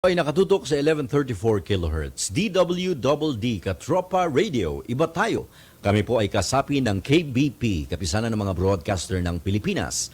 Ay nakatutok sa 1134 kHz, DWDD Katropa Radio, iba tayo. Kami po ay kasapi ng KBP, kapisanan ng mga broadcaster ng Pilipinas.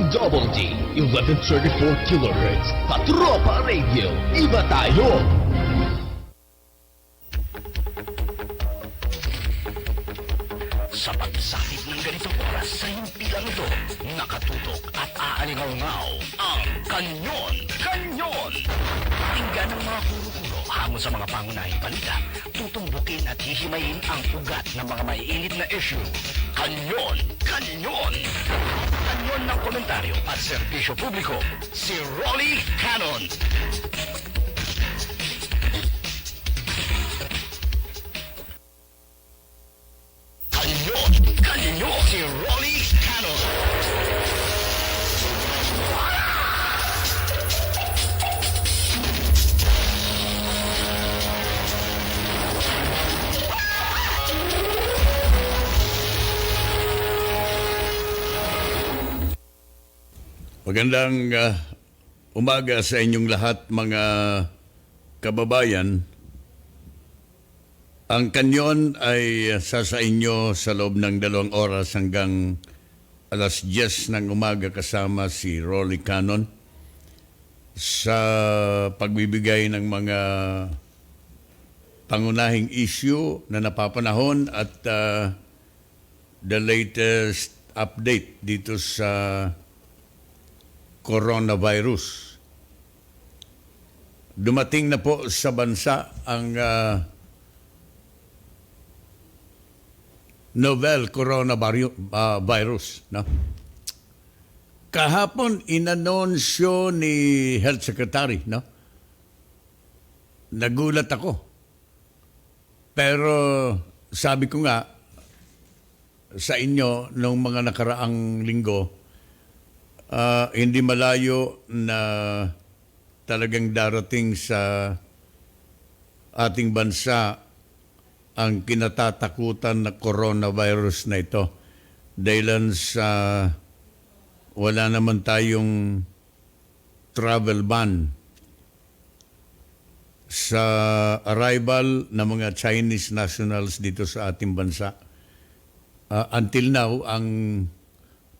D-Double-D, 1134 kHz, Katropa Radio, iba tayo! Sa pagsahit ng ganitong oras sa himpilang ito, nakatutok at aalingaw-ngaw ang Kanyon! Kanyon! Pakinggan ng mga kuro-kuro hamon sa mga pangunahing balita, tutumbukin at hihimayin ang ugat ng mga maiinit na issue. Kanyon! Kanyon! Kanyon ng komentaryo at serbisyo publiko, si Rolly Canon. Kanyon! Kanyon! Si Rolly Canon. Magandang umaga sa inyong lahat, mga kababayan. Ang Kanyon ay sa inyo sa loob ng 2 oras hanggang alas 10 ng umaga kasama si Rolly Canon sa pagbibigay ng mga pangunahing issue na napapanahon at the latest update dito sa coronavirus. Dumating na po sa bansa ang novel coronavirus. No? Kahapon, inanunsyo ni Health Secretary. No? Nagulat ako. Pero sabi ko nga sa inyo nung mga nakaraang linggo, hindi malayo na talagang darating sa ating bansa ang kinatatakutan na coronavirus na ito. Dahilan sa wala naman tayong travel ban sa arrival ng mga Chinese nationals dito sa ating bansa. Until now, ang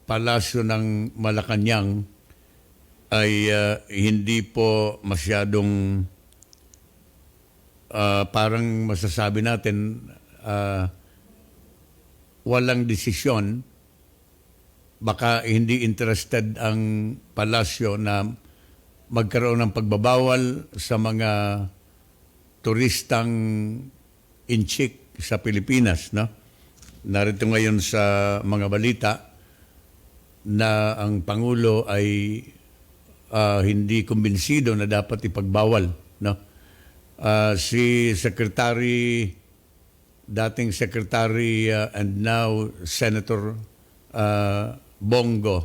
palasyo ng Malacanang ay hindi po masyadong parang masasabi natin walang desisyon. Baka hindi interested ang palasyo na magkaroon ng pagbabawal sa mga turistang inchik sa Pilipinas. No? Narito ngayon sa mga balita na ang Pangulo ay hindi kumbinsido na dapat ipagbawal. No? Si dating Secretary and now Senator Bongo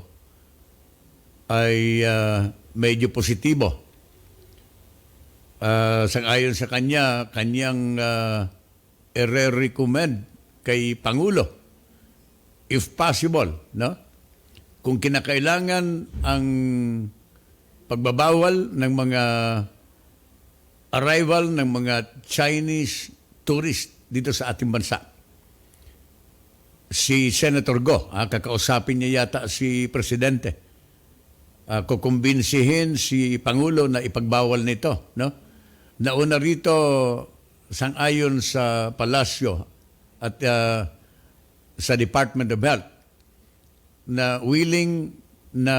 ay medyo positibo. Sang-ayon sa kanyang i-recommend kay Pangulo, if possible, no? Kung kinakailangan ang pagbabawal ng mga arrival ng mga Chinese tourist dito sa ating bansa. Si Senator Go, kakausapin niya yata si Presidente. Kukumbinsihin si Pangulo na ipagbawal nito. No? Nauna rito, sang-ayon sa Palasyo at sa Department of Health, na willing na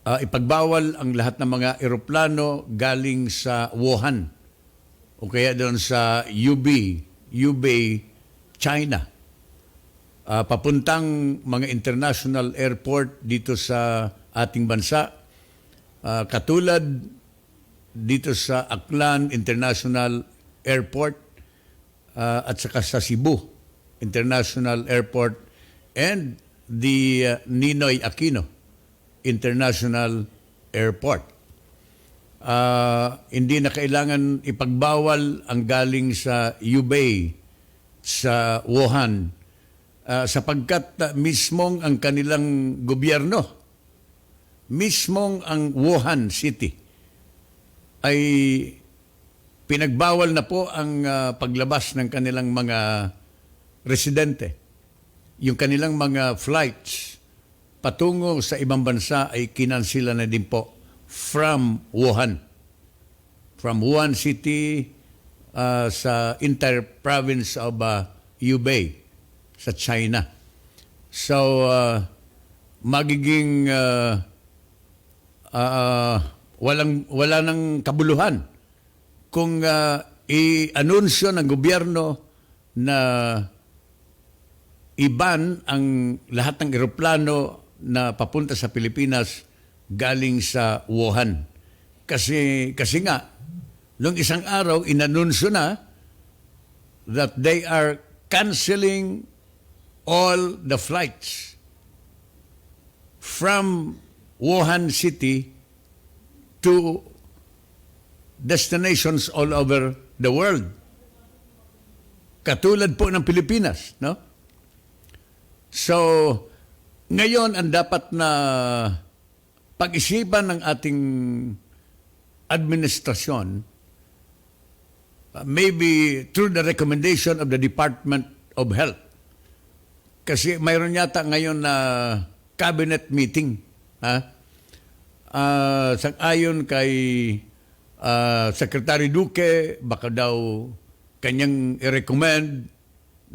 ipagbawal ang lahat ng mga eroplano galing sa Wuhan o kaya doon sa Hubei, China. Papuntang mga international airport dito sa ating bansa, katulad dito sa Aklan International Airport at saka sa Cebu International Airport and the Ninoy Aquino International Airport. Hindi na kailangan ipagbawal ang galing sa Hubei, sa Wuhan, sapagkat mismong ang kanilang gobyerno, mismong ang Wuhan City, ay pinagbawal na po ang paglabas ng kanilang mga residente. Yung kanilang mga flights patungo sa ibang bansa ay kinansila na din po from Wuhan. From Wuhan City sa entire province of Hubei sa China. So, magiging wala nang kabuluhan kung i-anunsyo ng gobyerno na iban ang lahat ng eroplano na papunta sa Pilipinas galing sa Wuhan. Kasi nga, nung isang araw, inanunsyo na that they are canceling all the flights from Wuhan City to destinations all over the world. Katulad po ng Pilipinas, no? So, ngayon ang dapat na pag-isipan ng ating administrasyon, maybe through the recommendation of the Department of Health. Kasi mayroon yata ngayon na cabinet meeting. Sang-ayon kay Secretary Duque, baka daw kanyang i-recommend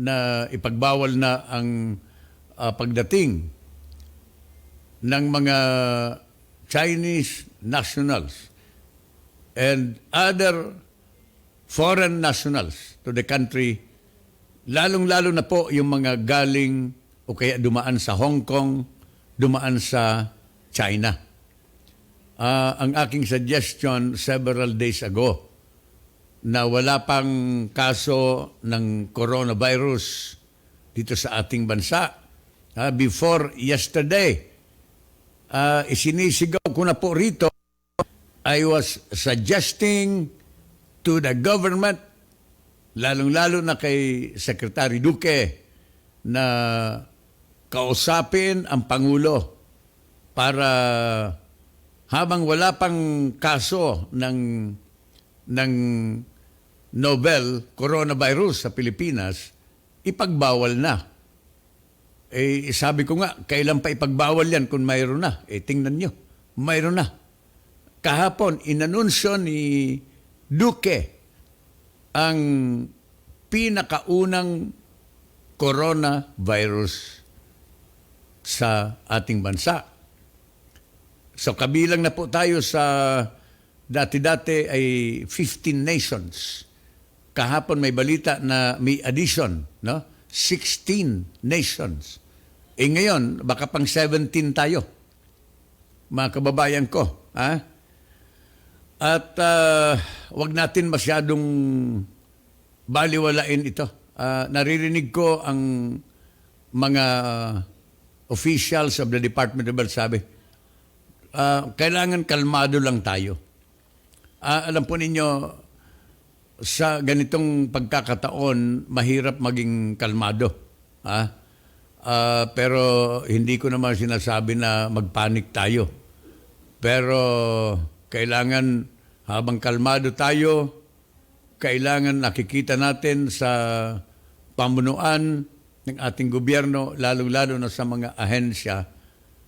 na ipagbawal na ang pagdating ng mga Chinese nationals and other foreign nationals to the country, lalong-lalo na po yung mga galing o kaya dumaan sa Hong Kong, dumaan sa China. Ang aking suggestion several days ago na wala pang kaso ng coronavirus dito sa ating bansa. Before yesterday, isinisigaw ko na po rito, I was suggesting to the government, lalong-lalo na kay Secretary Duque, na kausapin ang Pangulo para habang wala pang kaso ng novel coronavirus sa Pilipinas, ipagbawal na. Sabi ko nga, kailan pa ipagbawal yan kung mayroon na? Tingnan nyo, mayroon na. Kahapon, inanunsyo ni Duque ang pinakaunang coronavirus sa ating bansa. So kabilang na po tayo sa dati-dati ay 15 nations. Kahapon may balita na may addition, no? 16 nations. Ngayon, baka pang 17 tayo, mga kababayan ko. At wag natin masyadong baliwalain ito. Naririnig ko ang mga officials of the Department of Health sabi, kailangan kalmado lang tayo. Alam po ninyo, sa ganitong pagkakataon, mahirap maging kalmado. Pero hindi ko naman sinasabi na magpanik tayo. Pero kailangan, habang kalmado tayo, kailangan nakikita natin sa pamunuan ng ating gobyerno, lalong-lalo na sa mga ahensya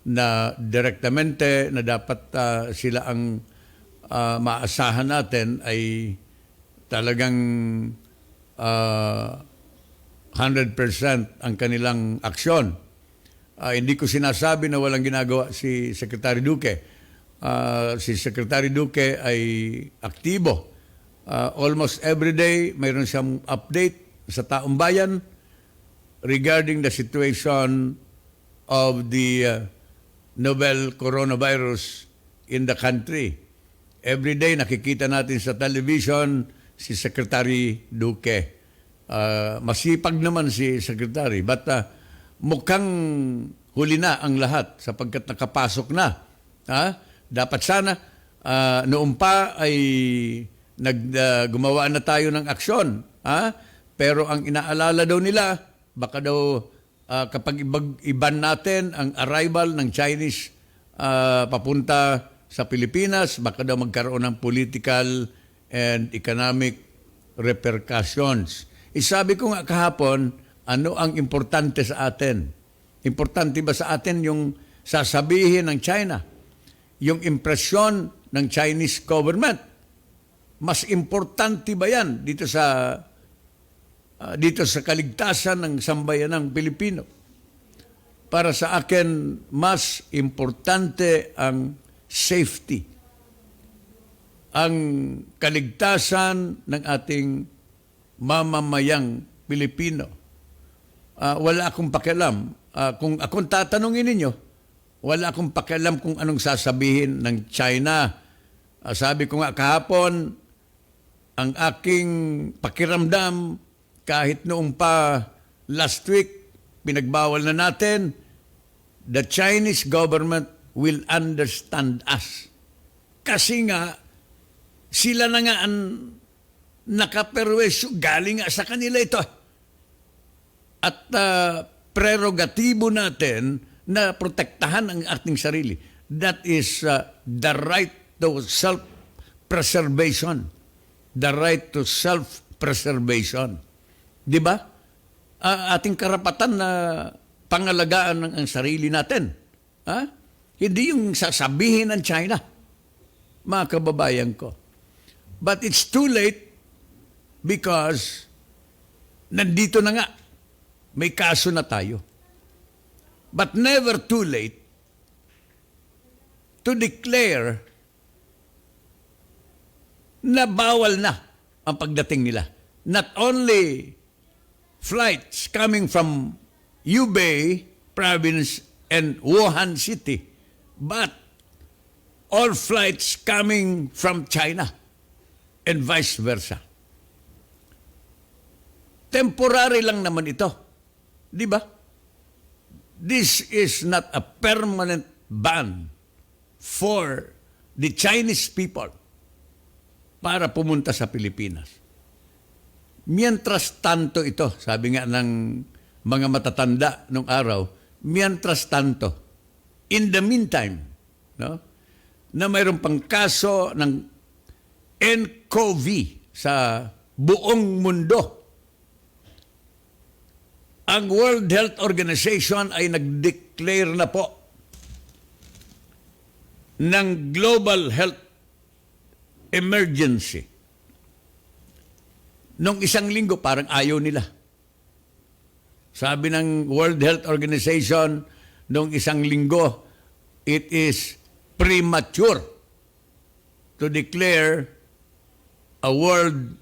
na direktamente na dapat sila ang maasahan natin ay talagang 100% ang kanilang aksyon. Hindi ko sinasabi na walang ginagawa si Secretary Duque. Si Secretary Duque ay aktibo. Almost every day, mayroon siyang update sa taong bayan regarding the situation of the novel coronavirus in the country. Every day, nakikita natin sa television si Secretary Duque. Masipag naman si Secretary, but mukhang huli na ang lahat sapagkat nakapasok na. Dapat sana noon pa ay gumawa na tayo ng aksyon. Pero ang inaalala daw nila, baka daw kapag iban natin ang arrival ng Chinese papunta sa Pilipinas, baka daw magkaroon ng political and economic repercussions. Sabi ko nga kahapon, ano ang importante sa atin? Importante ba sa atin yung sasabihin ng China? Yung impresyon ng Chinese government. Mas importante ba yan dito sa kaligtasan ng sambayanang Pilipino? Para sa akin, mas importante ang safety, ang kaligtasan ng ating mamamayang Pilipino. Wala akong pakialam. Kung akong tatanungin ninyo, wala akong pakialam kung anong sasabihin ng China. Sabi ko nga kahapon, ang aking pakiramdam, kahit noong pa last week, pinagbawal na natin, the Chinese government will understand us. Kasi nga, sila na nga ang nakaperwesyo, galing nga sa kanila ito. At prerogatibo natin na protektahan ang ating sarili. That is the right to self-preservation. The right to self-preservation. Di ba? Ating karapatan na pangalagaan ang sarili natin. Hindi yung sasabihin ng China, mga kababayan ko. But it's too late because nandito na nga, may kaso na tayo. But never too late to declare na bawal na ang pagdating nila. Not only flights coming from Hubei province and Wuhan city, but all flights coming from China and vice versa. Temporary lang naman ito. Di ba? This is not a permanent ban for the Chinese people para pumunta sa Pilipinas. Mientras tanto ito, sabi nga ng mga matatanda nung araw, mientras tanto, in the meantime, no, na mayroon pang kaso ng nCoV sa buong mundo, ang World Health Organization ay nag-declare na po ng global health emergency. Nung isang linggo, parang ayaw nila. Sabi ng World Health Organization, nung isang linggo, it is premature to declare a world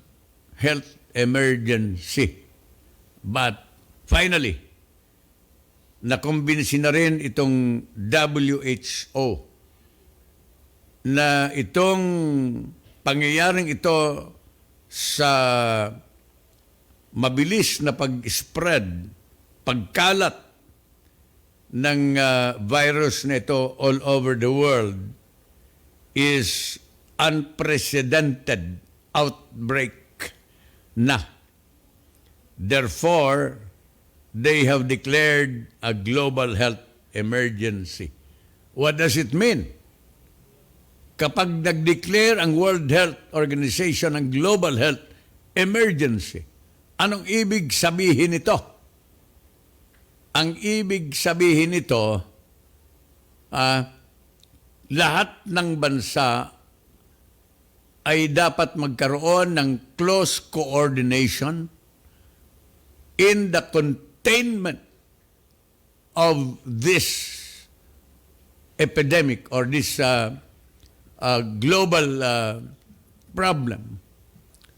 health emergency. But finally, nakumbinsi na rin itong WHO na itong pangyayaring ito sa mabilis na pag-spread, pagkalat ng virus na ito all over the world is unprecedented outbreak na. Therefore, they have declared a global health emergency. What does it mean? Kapag nag-declare ang World Health Organization ng global health emergency, anong ibig sabihin nito? Ang ibig sabihin nito, lahat ng bansa ay dapat magkaroon ng close coordination in the containment of this epidemic or this global problem.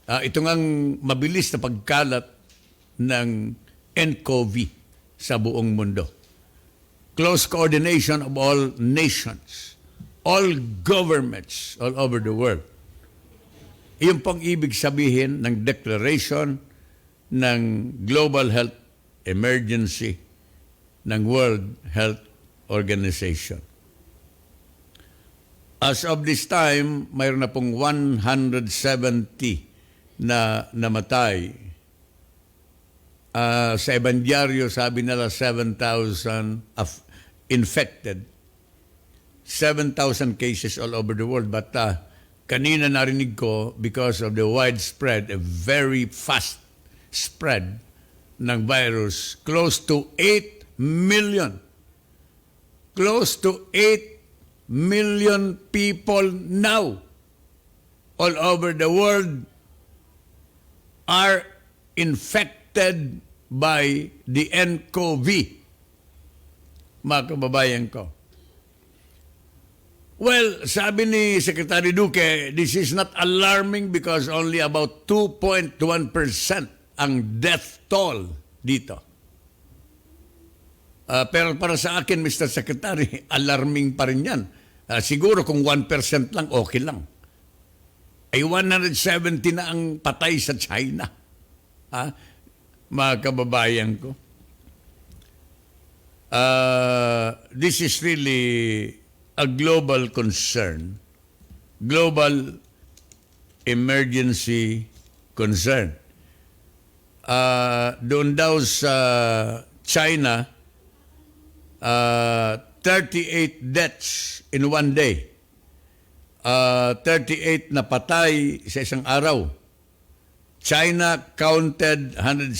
Ito ngang mabilis na pagkalat ng nCoV sa buong mundo. Close coordination of all nations, all governments all over the world. Iyon pong ibig sabihin ng declaration ng Global Health Emergency ng World Health Organization. As of this time, mayroon na pong 170 na namatay. Sa Ebandyaryo, sabi nila 7,000 infected. 7,000 cases all over the world. But kanina narinig ko, because of the widespread, a very fast spread ng virus, close to 8 million close to 8 million people now all over the world are infected by the nCoV. Mga kababayan ko. Well, sabi ni Secretary Duque, this is not alarming because only about 2.1% ang death toll dito. Pero para sa akin, Mr. Secretary, alarming pa rin yan. Siguro kung 1% lang, okay lang. Ay 170 na ang patay sa China. Mga kababayan ko. This is really a global concern, global emergency concern. Doon daw sa China, 38 deaths in one day. 38 na patay sa isang araw. China counted 170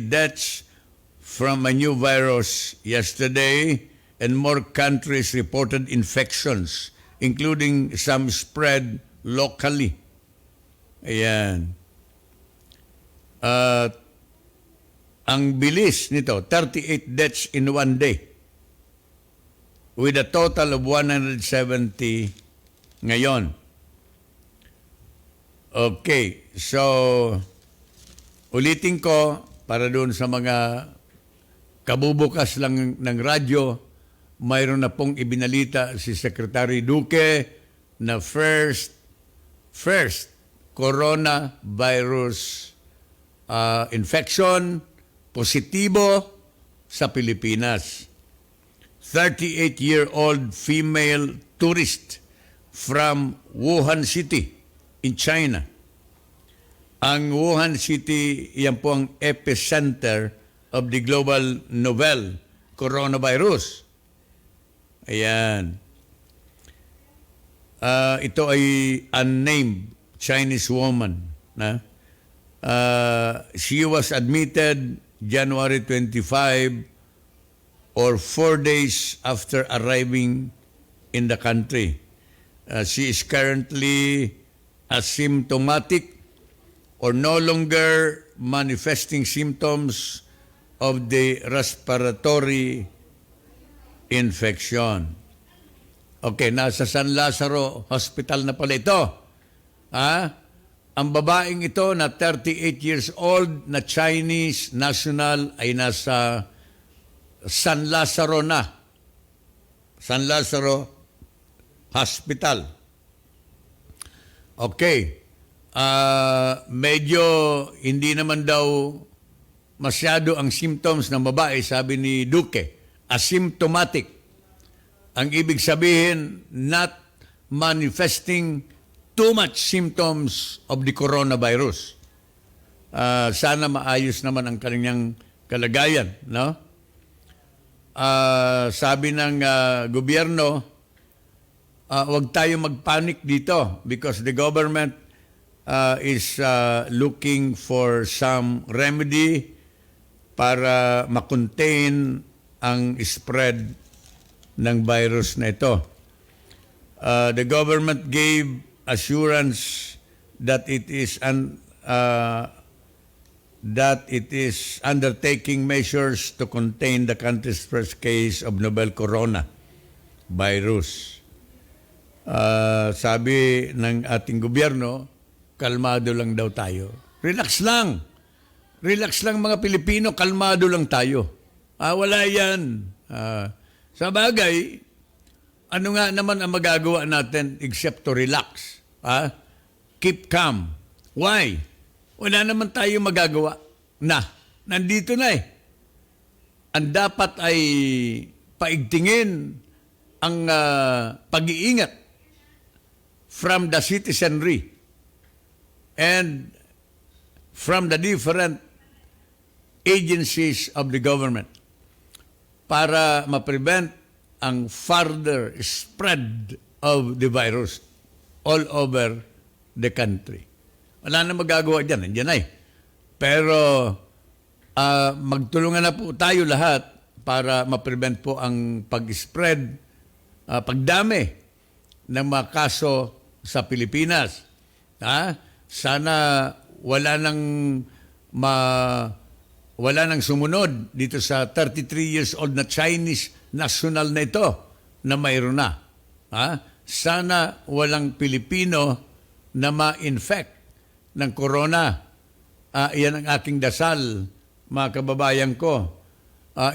deaths from a new virus yesterday, and more countries reported infections, including some spread locally. Ayan. Ang bilis nito, 38 deaths in one day, with a total of 170 ngayon. Okay, so ulitin ko para doon sa mga kabubukas lang ng radyo, mayroon na pong ibinalita si Secretary Duque na first coronavirus infection positibo sa Pilipinas. 38-year-old female tourist from Wuhan City in China. Ang Wuhan City, yan po ang epicenter of the global novel coronavirus. Ayan. Ito ay unnamed Chinese woman. She was admitted January 25 or 4 days after arriving in the country. She is currently asymptomatic or no longer manifesting symptoms of the respiratory infection. Okay, nasa San Lazaro Hospital na pala ito. Ang babaeng ito na 38 years old na Chinese national ay nasa San Lazaro na. San Lazaro Hospital. Okay. Medyo hindi naman daw masyado ang symptoms ng babae, sabi ni Duque. Asymptomatic. Ang ibig sabihin, not manifesting too much symptoms of the coronavirus. Sana maayos naman ang kanyang kalagayan, no? Sabi ng gobyerno, huwag tayo magpanic dito because the government is looking for some remedy para makontain ang spread ng virus na ito. The government gave assurance that it is undertaking measures to contain the country's first case of novel coronavirus. Sabi ng ating gobyerno, kalmado lang daw tayo. Relax lang. Relax lang mga Pilipino, kalmado lang tayo. Wala yan. Sa bagay, ano nga naman ang magagawa natin except to relax? Keep calm. Why? Wala naman tayo magagawa na. Nandito na eh. Ang dapat ay paigtingin ang pag-iingat from the citizenry and from the different agencies of the government para ma-prevent ang further spread of the virus all over the country. Wala na magagawa dyan. Nandiyan na eh. Pero magtulungan na po tayo lahat para ma-prevent po ang pag-spread, pagdami ng mga kaso sa Pilipinas. Sana wala nang sumunod dito sa 33 years old na Chinese national na ito na mayroon na. Sana walang Pilipino na ma-infect ng corona. Iyan ang aking dasal, mga kababayan ko.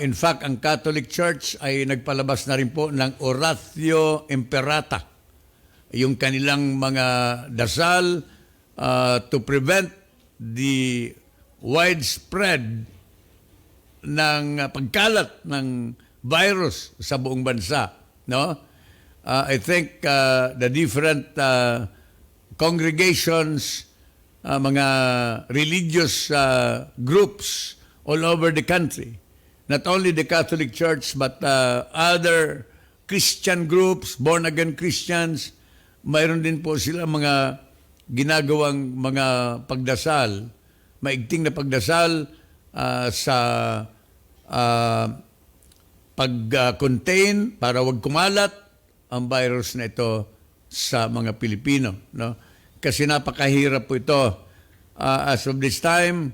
In fact, ang Catholic Church ay nagpalabas na rin po ng Oratio Imperata, yung kanilang mga dasal to prevent the widespread ng pagkalat ng virus sa buong bansa. No? I think the different congregations, mga religious groups all over the country, not only the Catholic Church but other Christian groups, born-again Christians, mayroon din po sila mga ginagawang mga pagdasal, maigting na pagdasal sa pag-contain para wag kumalat ang virus na ito sa mga Pilipino. No? Kasi napakahirap po ito. As of this time,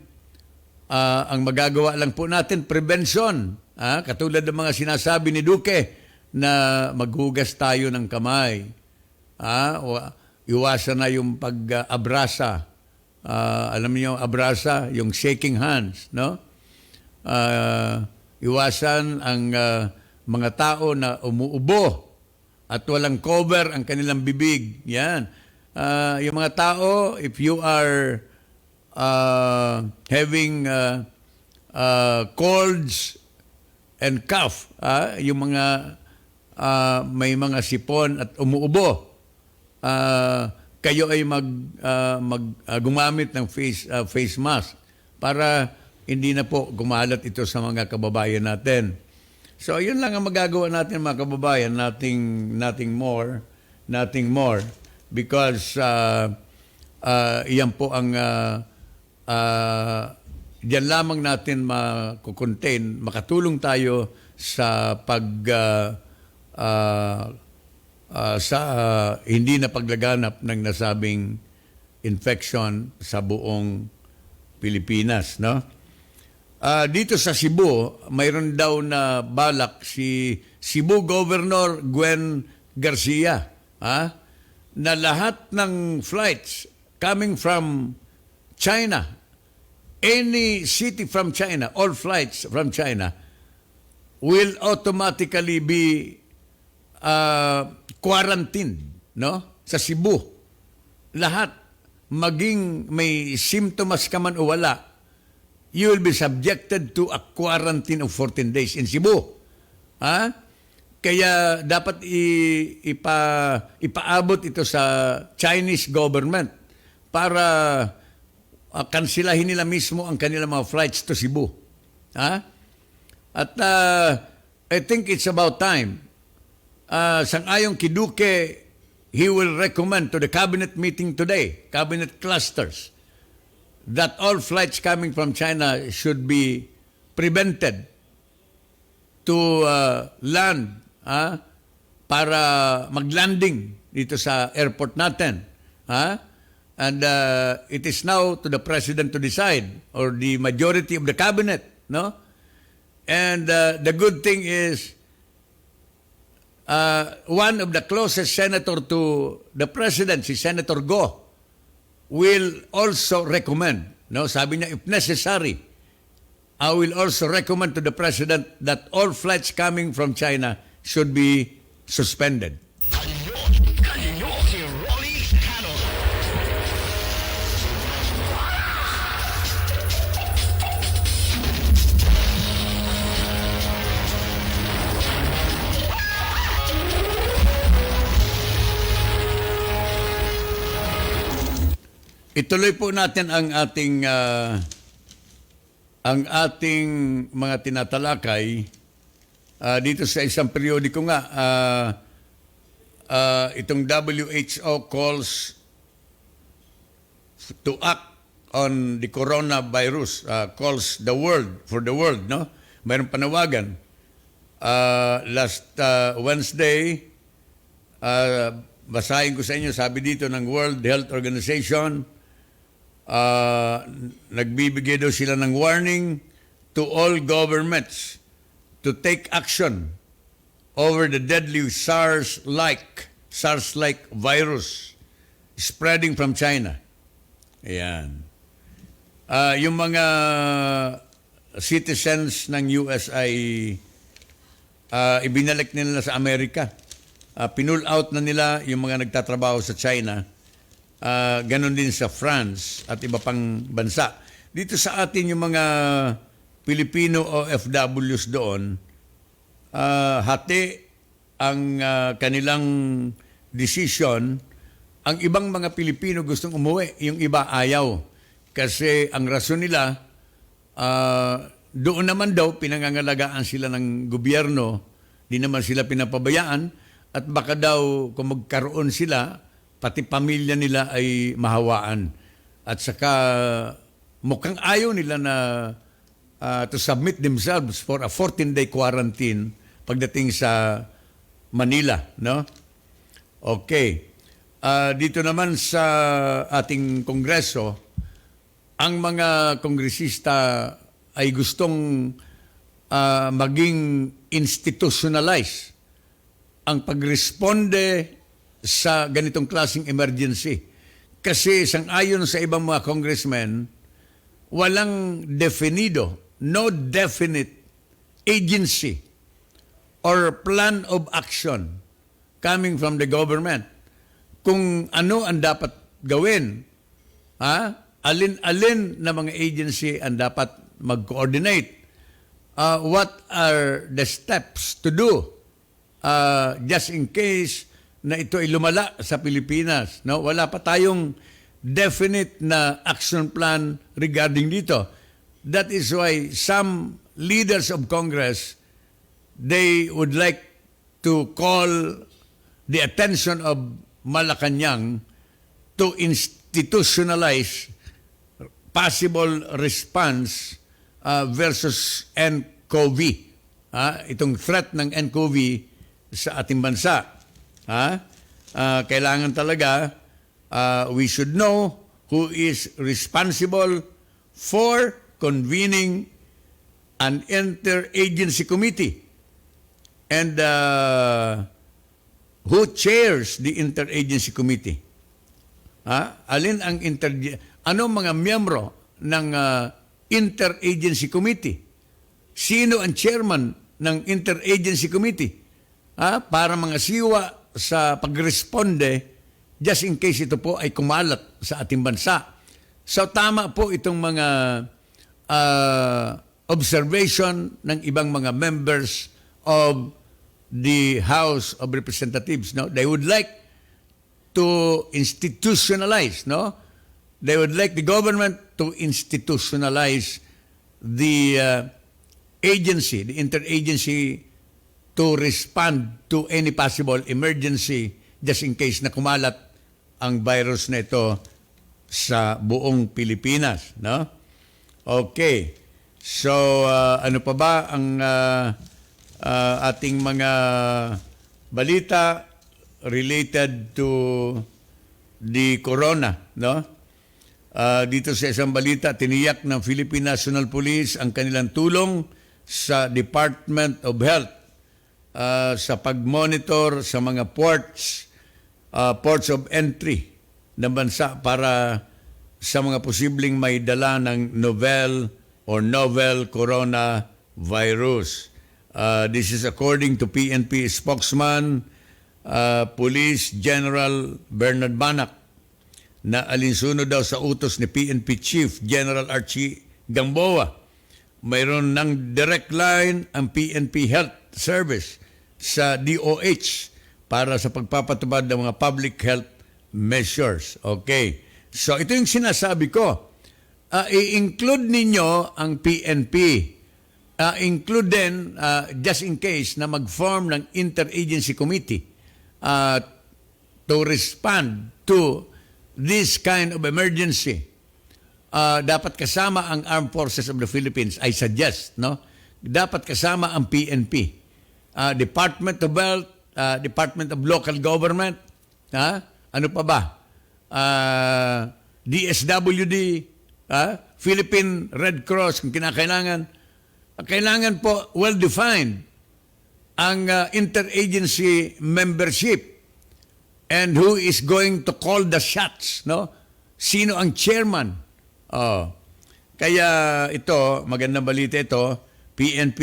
ang magagawa lang po natin, prevention. Katulad ng mga sinasabi ni Duque na maghugas tayo ng kamay. Iwasan na yung pag-abrasa. Alam niyo, abrasa, yung shaking hands. No? Iwasan ang mga tao na umuubo at walang cover ang kanilang bibig. Yan. Yung mga tao, if you are having colds and cough, yung mga may mga sipon at umuubo, kayo ay gumamit ng face mask para hindi na po gumalat ito sa mga kababayan natin. So, yun lang ang magagawa natin, mga kababayan, nothing more, because iyan po ang diyan lamang natin makukontain, makatulong tayo sa hindi na paglaganap ng nasabing infection sa buong Pilipinas, no? Dito sa Cebu, mayroon daw na balak si Cebu Governor Gwen Garcia, na lahat ng flights coming from China, any city from China, all flights from China will automatically be quarantined, no? Sa Cebu. Lahat, maging may symptoms ka man o wala, you will be subjected to a quarantine of 14 days in Cebu. Kaya dapat ipaabot ito sa Chinese government para kansilahin nila mismo ang kanilang mga flights to Cebu. At I think it's about time. Sang-ayong kay Duque, he will recommend to the cabinet meeting today, cabinet clusters, that all flights coming from China should be prevented to land para maglanding dito sa airport natin. And it is now to the President to decide, or the majority of the cabinet. No? And the good thing is, one of the closest senator to the President, si Senator Go, will also recommend, no? Sabi niya, if necessary, I will also recommend to the President that all flights coming from China should be suspended. Kanyon, si Rolly Canon. Ituloy po natin ang ating mga tinatalakay dito sa isang periodiko nga. Itong WHO calls to act on the coronavirus, calls for the world, no? Mayroong panawagan Last Wednesday, basahin ko sa inyo, sabi dito ng World Health Organization, nagbibigay daw sila ng warning to all governments to take action over the deadly SARS-like virus spreading from China. Ayan. Yung mga citizens ng US ay ibinalik nila sa Amerika. Pinull out na nila yung mga nagtatrabaho sa China. Ganon din sa France at iba pang bansa. Dito sa atin yung mga Pilipino OFWs doon, hati ang kanilang decision. Ang ibang mga Pilipino gustong umuwi, yung iba ayaw. Kasi ang rason nila, doon naman daw pinangangalagaan sila ng gobyerno, di naman sila pinapabayaan, at baka daw kung magkaroon sila, pati pamilya nila ay mahawaan. At saka mukhang ayaw nila na to submit themselves for a 14-day quarantine pagdating sa Manila, no? Okay. Dito naman sa ating Kongreso, ang mga kongresista ay gustong maging institutionalize ang pagresponde sa ganitong klaseng emergency. Kasi sang-ayon sa ibang mga congressmen, walang definido, no definite agency or plan of action coming from the government kung ano ang dapat gawin. Alin-alin na mga agency ang dapat mag-coordinate. What are the steps to do just in case na ito ay lumala sa Pilipinas? No? Wala pa tayong definite na action plan regarding dito. That is why some leaders of Congress, they would like to call the attention of Malacanang to institutionalize possible response versus NCOV. Itong threat ng NCOV sa ating bansa. Kailangan talaga we should know who is responsible for convening an interagency committee and who chairs the interagency committee. Alin ang anong mga miyembro ng interagency committee? Sino ang chairman ng interagency committee? Para mga siwa sa pagresponde just in case ito po ay kumalat sa ating bansa. So tama po itong mga observation ng ibang mga members of the House of Representatives. No? They would like to institutionalize, no? They would like the government to institutionalize the agency, the interagency, to respond to any possible emergency just in case na kumalat ang virus na ito sa buong Pilipinas, no? Okay. So ano pa ba ang ating mga balita related to the corona, no? Dito sa isang balita, tiniyak ng Philippine National Police ang kanilang tulong sa Department of Health sa pag-monitor sa mga ports of entry ng bansa para sa mga posibleng may dala ng novel coronavirus. This is according to PNP spokesman Police General Bernard Banac, na alinsunod daw sa utos ni PNP Chief General Archie Gamboa. Mayroon ng direct line ang PNP Health Service sa DOH para sa pagpapatupad ng mga public health measures. Okay. So ito yung sinasabi ko. I-include ninyo ang PNP. Include din, just in case, na mag-form ng interagency committee to respond to this kind of emergency. Dapat kasama ang Armed Forces of the Philippines, I suggest, no? Dapat kasama ang PNP. Department of Health, Department of Local Government, ano pa ba? DSWD, Philippine Red Cross, kung kinakailangan. Kailangan po well-defined ang interagency membership and who is going to call the shots, no? Sino ang chairman? Kaya ito, magandang balita ito, PNP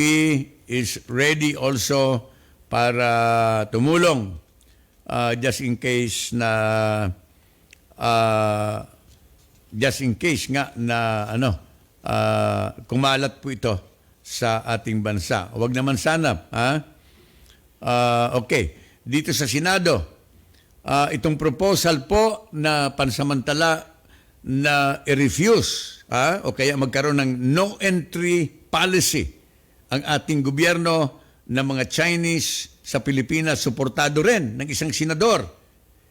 is ready also para tumulong just in case nga na kumalat po ito sa ating bansa. Huwag naman sana, okay. Dito sa Senado, itong proposal po na pansamantala na i-refuse o kaya magkaroon ng no entry policy ang ating gobyerno ng mga Chinese sa Pilipinas, suportado rin ng isang senador,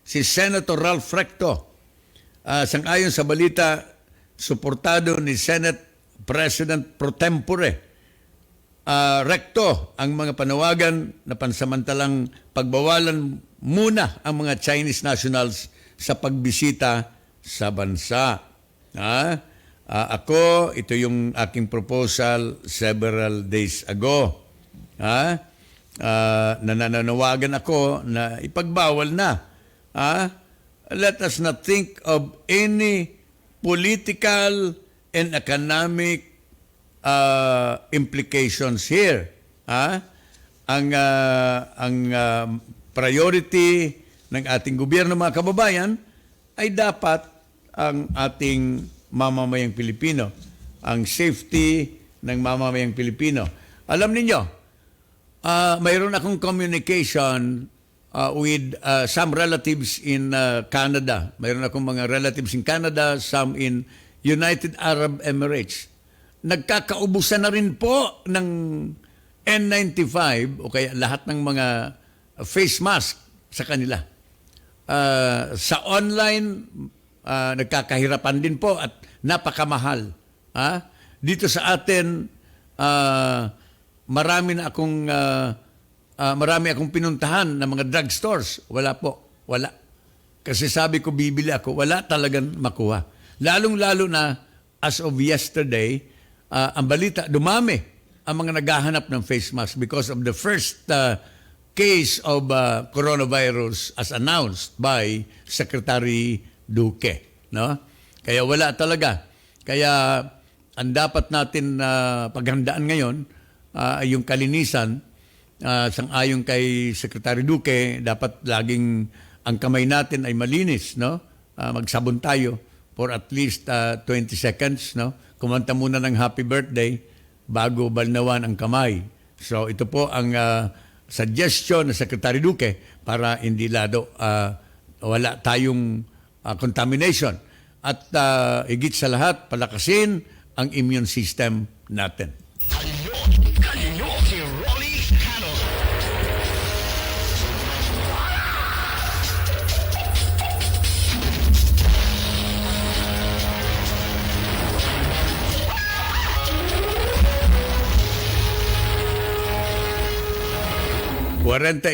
si Senator Ralph Recto. Sang-ayon sa balita, suportado ni Senate President pro tempore Recto ang mga panawagan na pansamantalang pagbawalan muna ang mga Chinese nationals sa pagbisita sa bansa. Ako, ito yung aking proposal several days ago. Nananawagan ako na ipagbawal na. Let us not think of any political and economic implications here. Ang priority ng ating gobyerno, mga kababayan, ay dapat ang ating mamamayang Pilipino, ang safety ng mamamayang Pilipino. Alam ninyo, mayroon akong communication with some relatives in Canada. Mayroon akong mga relatives in Canada, some in United Arab Emirates. Nagkakaubusan na rin po ng N95 o kaya lahat ng mga face mask sa kanila. Sa online, nagkakahirapan din po at napakamahal. Dito sa atin, marami akong pinuntahan ng mga drugstores. Wala po. Wala. Kasi sabi ko, bibili ako. Wala talagang makuha. Lalong-lalo na, as of yesterday, ang balita, dumami ang mga naghahanap ng face mask because of the first case of coronavirus as announced by Secretary Duque. No? Kaya wala talaga. Kaya ang dapat natin paghandaan ngayon, yung kalinisan, sang-ayon kay Secretary Duque, dapat laging ang kamay natin ay malinis, no? Magsabon tayo for at least 20 seconds, no? Kumanta muna ng happy birthday bago balnawan ang kamay. So ito po ang suggestion ng Secretary Duque para hindi lalo wala tayong contamination. At higit sa lahat, palakasin ang immune system natin. Kanyon, si Rolly Canon.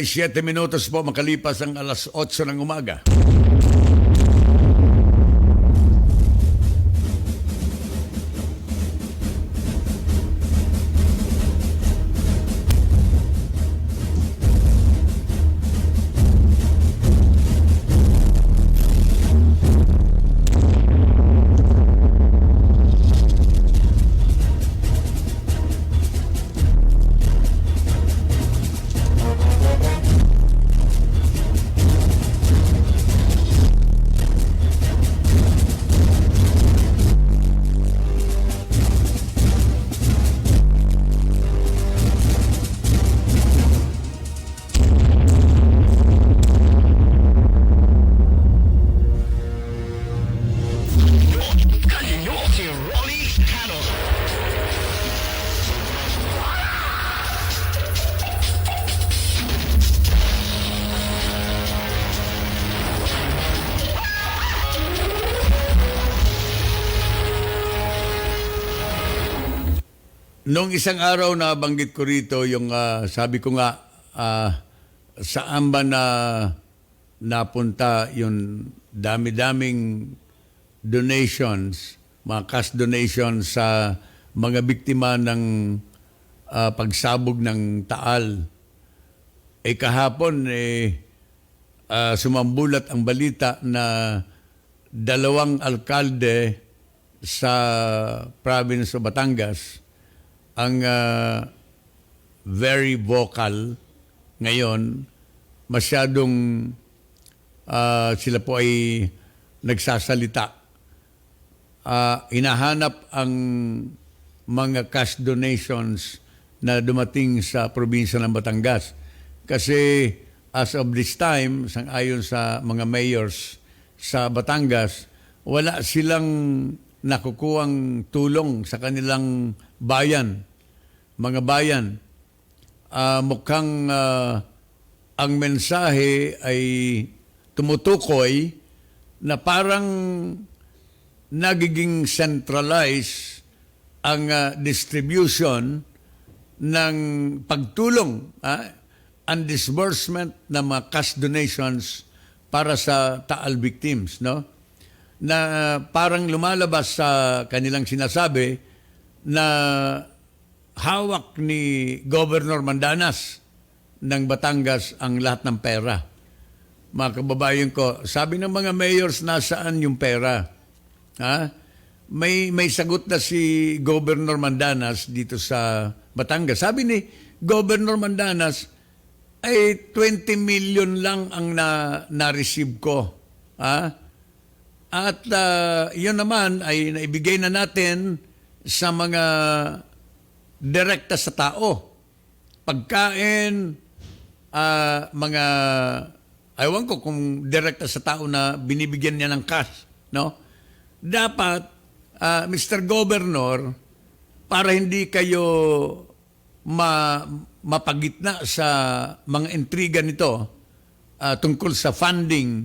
Siete minutos po makalipas ang alas 8 ng umaga. Kanyon, si Rolly Canon. Noong isang araw na banggit ko rito yung sabi ko nga saan ba na napunta yung dami-daming donations, mga cash donations sa mga biktima ng pagsabog ng Taal. Kahapon, sumambulat ang balita na 2 alkalde sa province of Batangas ang very vocal ngayon. Masyadong sila po ay nagsasalita. Hinahanap ang mga cash donations na dumating sa probinsya ng Batangas. Kasi as of this time, ayon sa mga mayors sa Batangas, wala silang nakukuhang tulong sa kanilang bayan, mga bayan. Mukhang ang mensahe ay tumutukoy na parang nagiging centralized ang distribution ng pagtulong, ang disbursement ng mga cash donations para sa Taal victims, no? Na parang lumalabas sa kanilang sinasabi na hawak ni Governor Mandanas ng Batangas ang lahat ng pera. Mga kababayan ko, sabi ng mga mayors, nasaan yung pera? May sagot na si Governor Mandanas dito sa Batangas. Sabi ni Governor Mandanas, ay 20 million lang ang na-receive ko. At yun naman ay naibigay na natin sa mga direkta sa tao. Pagkain, mga, ewan ko kung direkta sa tao na binibigyan niya ng cash. No? Dapat, Mr. Governor, para hindi kayo mapagitna sa mga intriga nito tungkol sa funding,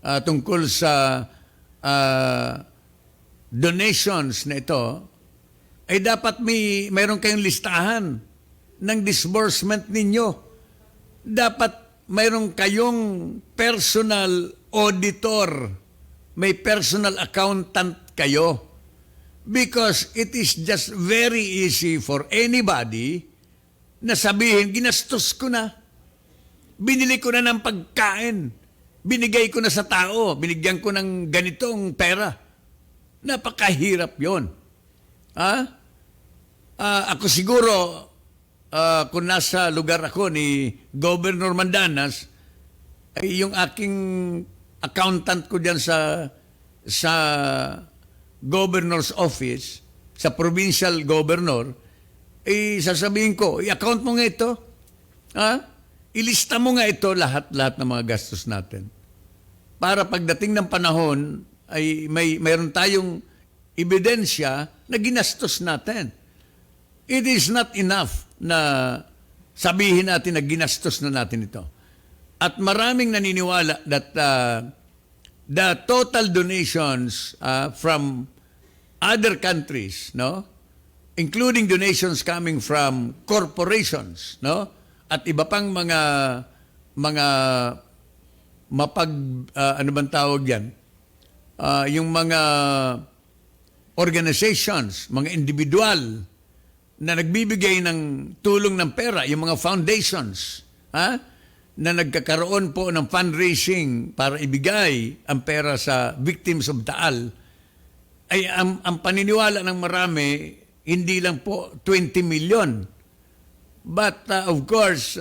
tungkol sa donations na ito, ay dapat mayroon kayong listahan ng disbursement ninyo. Dapat mayroon kayong personal auditor, may personal accountant kayo. Because it is just very easy for anybody na sabihin, ginastos ko na. Binili ko na ng pagkain. Binigay ko na sa tao. Binigyan ko ng ganitong pera. Napakahirap yon. Ako siguro, kung nasa lugar ako ni Governor Mandanas, ay yung aking accountant ko dyan sa governor's office, sa provincial governor, sasabihin ko, i-account mo nga ito. Ilista mo nga ito lahat ng mga gastos natin. Para pagdating ng panahon, ay mayroon tayong ebidensya na ginastos natin. It is not enough na sabihin natin na ginastos na natin ito. At maraming naniniwala that the total donations from other countries, no, including donations coming from corporations, no, at iba pang mga ano bang tawag yan, yung mga organizations, mga individual na nagbibigay ng tulong ng pera, yung mga foundations, na nagkakaroon po ng fundraising para ibigay ang pera sa victims of Taal, ay ang paniniwala ng marami, hindi lang po 20 million. But of course,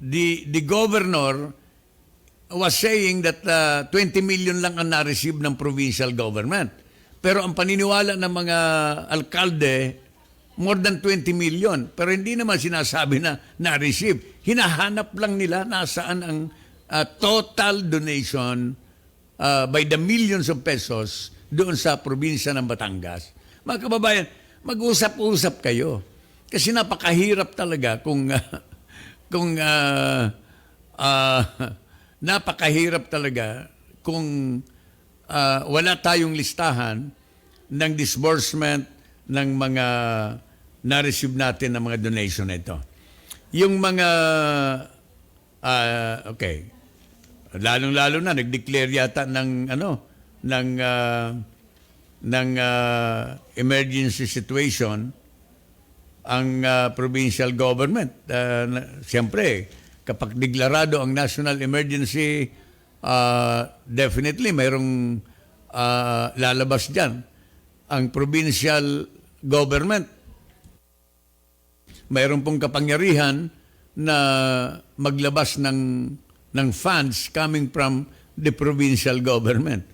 the governor was saying that 20 million lang ang na-receive ng provincial government. Pero ang paniniwala ng mga alkalde, more than 20 million. Pero hindi naman sinasabi na na-receive. Hinahanap lang nila nasaan ang total donation by the millions of pesos doon sa probinsya ng Batangas. Mga kababayan, mag-usap-usap kayo. Kasi napakahirap talaga kung napakahirap talaga kung wala tayong listahan ng disbursement ng mga na-receive natin ng mga donation na ito. yung mga, okay, lalong-lalo na, nag-declare yata ng, emergency situation ang provincial government. Siyempre, kapag deklarado ang national emergency, definitely mayroong lalabas dyan. Ang provincial government, mayroon pong kapangyarihan na maglabas ng funds coming from the provincial government.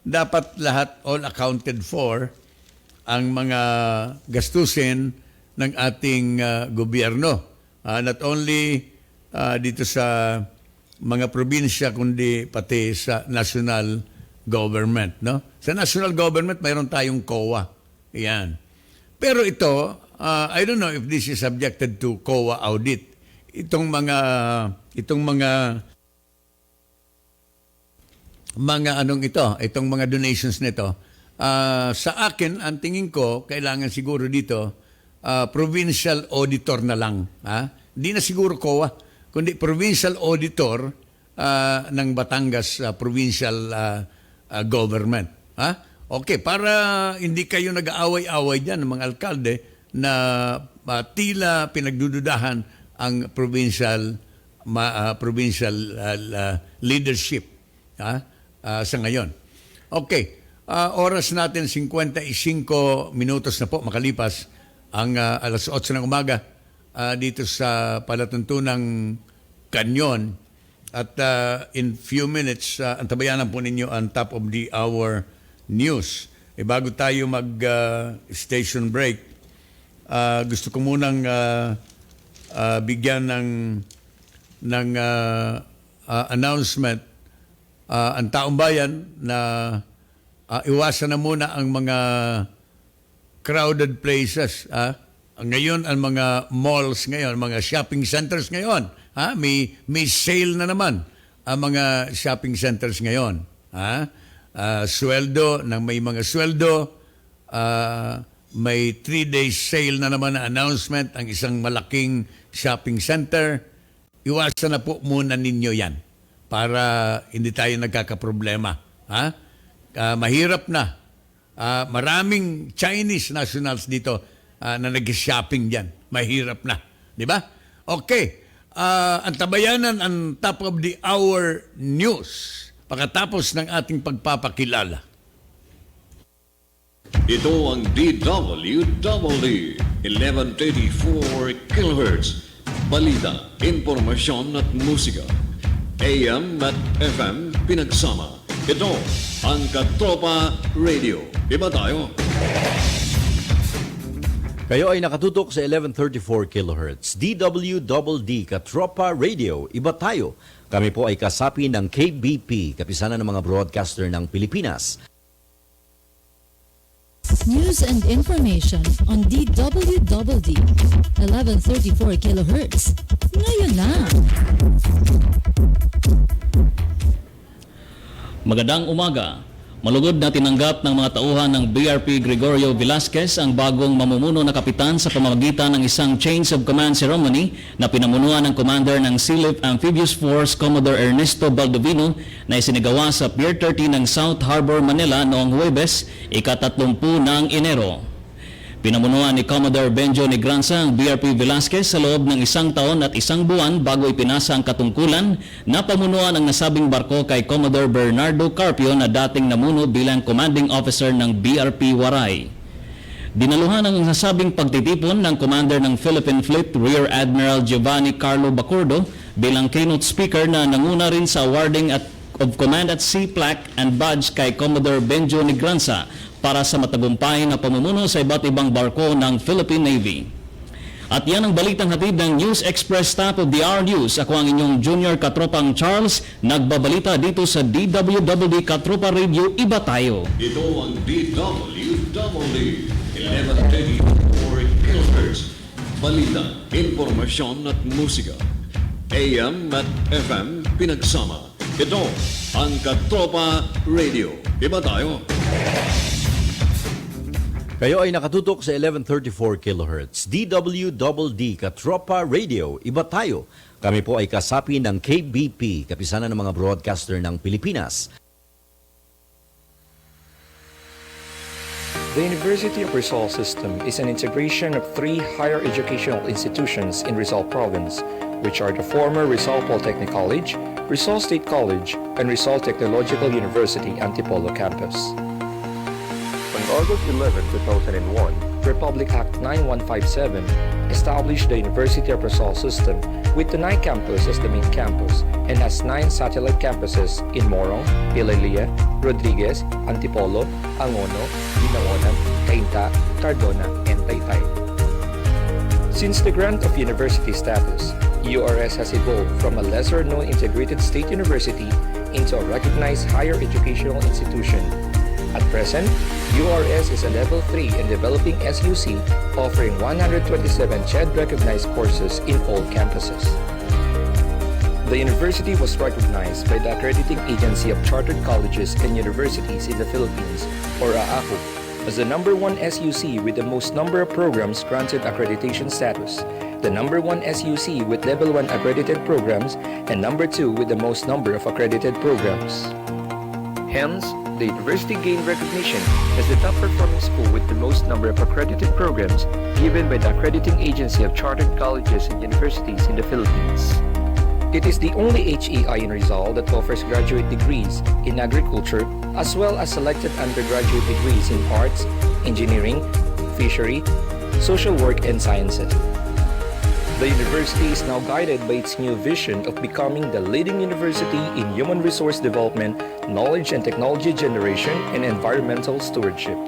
Dapat lahat all accounted for ang mga gastusin ng ating gobyerno. Not only dito sa mga probinsya kundi pati sa national government, no? Sa national government mayroon tayong COA. Yan. Pero ito, I don't know if this is subjected to COA audit. Itong mga itong mga donations nito, sa akin, ang tingin ko, kailangan siguro dito, provincial auditor na lang. Hindi na siguro COA, kundi provincial auditor ng Batangas provincial government. Okay, para hindi kayo nag-aaway-away dyan ng mga alkalde na tila pinagdududahan ang provincial leadership sa ngayon. Okay, oras natin 55 minutos na po makalipas ang alas 8 ng umaga dito sa palatuntunang Kanyon. At in few minutes, antabayanan po ninyo ang top of the hour news. Bago tayo mag-station break, gusto ko munang bigyan ng announcement ang taong bayan na iwasan na muna ang mga crowded places. Ngayon, ang mga malls ngayon, mga shopping centers ngayon, may sale na naman ang mga shopping centers ngayon. Sweldo, nang may mga sweldo, may 3 days sale na naman na announcement ang isang malaking shopping center. Iwasan na po muna ninyo yan para hindi tayo nagkakaproblema. Mahirap na. Maraming Chinese nationals dito na nag-shopping dyan. Mahirap na. Di ba? Okay. Ang tabayanan, ang top of the hour news pagkatapos ng ating pagpapakilala. Ito ang DWWD 1134 kHz. Balita, impormasyon at musika. AM at FM pinagsama. Ito ang Katropa Radio. Iba tayo. Kayo ay nakatutok sa 1134 kHz. DWDD Katropa Radio. Iba tayo. Kami po ay kasapi ng KBP, kapisanan ng mga broadcaster ng Pilipinas. News and information on DWDD 1134 kHz. Ngayon na. Magandang umaga. Malugod na tinanggap ng mga tauhan ng BRP Gregorio Velasquez ang bagong mamumuno na kapitan sa pamamagitan ng isang Chains of Command ceremony na pinamunuan ng Commander ng Sealift Amphibious Force Commodore Ernesto Baldovino na isinigawa sa Pier 30 ng South Harbor, Manila noong Huwebes, ika-30 ng Enero. Pinamunuan ni Commodore Benjo Negranza ang BRP Velasquez sa loob ng 1 taon at 1 buwan bago ipinasa ang katungkulan na pamunuan ang nasabing barko kay Commodore Bernardo Carpio na dating namuno bilang commanding officer ng BRP Waray. Dinaluhan ang nasabing pagtitipon ng Commander ng Philippine Fleet Rear Admiral Giovanni Carlo Bacurdo bilang keynote speaker na nanguna rin sa awarding of Command at Sea Plaque and Badge kay Commodore Benjo Negranza para sa matagumpay na pamumuno sa iba't ibang barko ng Philippine Navy. At yan ang balitang hatid ng News Express Top of the Hour News. Ako ang inyong Junior Katropang Charles, nagbabalita dito sa DWWD Katropa Radio. Iba tayo. Ito ang DWWD 1134 kHz. Balita, impormasyon at musika. AM at FM pinagsama. Ito ang Katropa Radio. Iba tayo. Kayo ay nakatutok sa 1134 kHz. DWDD Katropa Radio, iba tayo. Kami po ay kasapi ng KBP, kapisanan ng mga broadcaster ng Pilipinas. The University of Rizal System is an integration of three higher educational institutions in Rizal Province, which are the former Rizal Polytechnic College, Rizal State College, and Rizal Technological University Antipolo Campus. On August 11, 2001, Republic Act 9157 established the University of Rizal System with the 9 campus as the main campus and has 9 satellite campuses in Morong, Ilalia, Rodriguez, Antipolo, Angono, Dinaonan, Cainta, Cardona, and Taytay. Since the grant of university status, URS has evolved from a lesser-known integrated state university into a recognized higher educational institution. At present, URS is a Level 3 and developing SUC offering 127 CHED-recognized courses in all campuses. The university was recognized by the Accrediting Agency of Chartered Colleges and Universities in the Philippines, or AACO, as the number 1 SUC with the most number of programs granted accreditation status, the number 1 SUC with Level 1 accredited programs, and number 2 with the most number of accredited programs. Hence, the university gained recognition as the top-performing school with the most number of accredited programs given by the Accrediting Agency of Chartered Colleges and Universities in the Philippines. It is the only HEI in Rizal that offers graduate degrees in agriculture as well as selected undergraduate degrees in arts, engineering, fishery, social work, and sciences. The university is now guided by its new vision of becoming the leading university in human resource development, knowledge and technology generation, and environmental stewardship.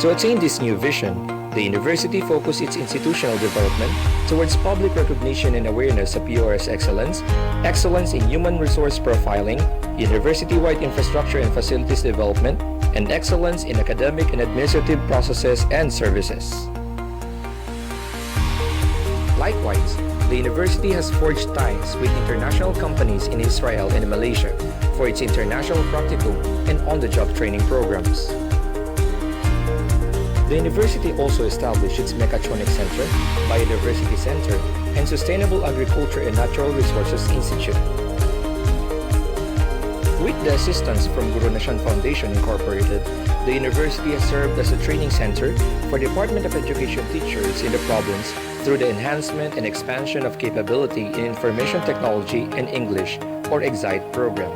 To attain this new vision, the university focused its institutional development towards public recognition and awareness of URS excellence, excellence in human resource profiling, university-wide infrastructure and facilities development, and excellence in academic and administrative processes and services. Likewise, the university has forged ties with international companies in Israel and Malaysia for its international practicum and on-the-job training programs. The university also established its Mechatronics Center, Biodiversity Center, and Sustainable Agriculture and Natural Resources Institute. With the assistance from Guru Nashan Foundation Incorporated, the university has served as a training center for Department of Education teachers in the province through the enhancement and expansion of capability in Information Technology and English, or EXITE program.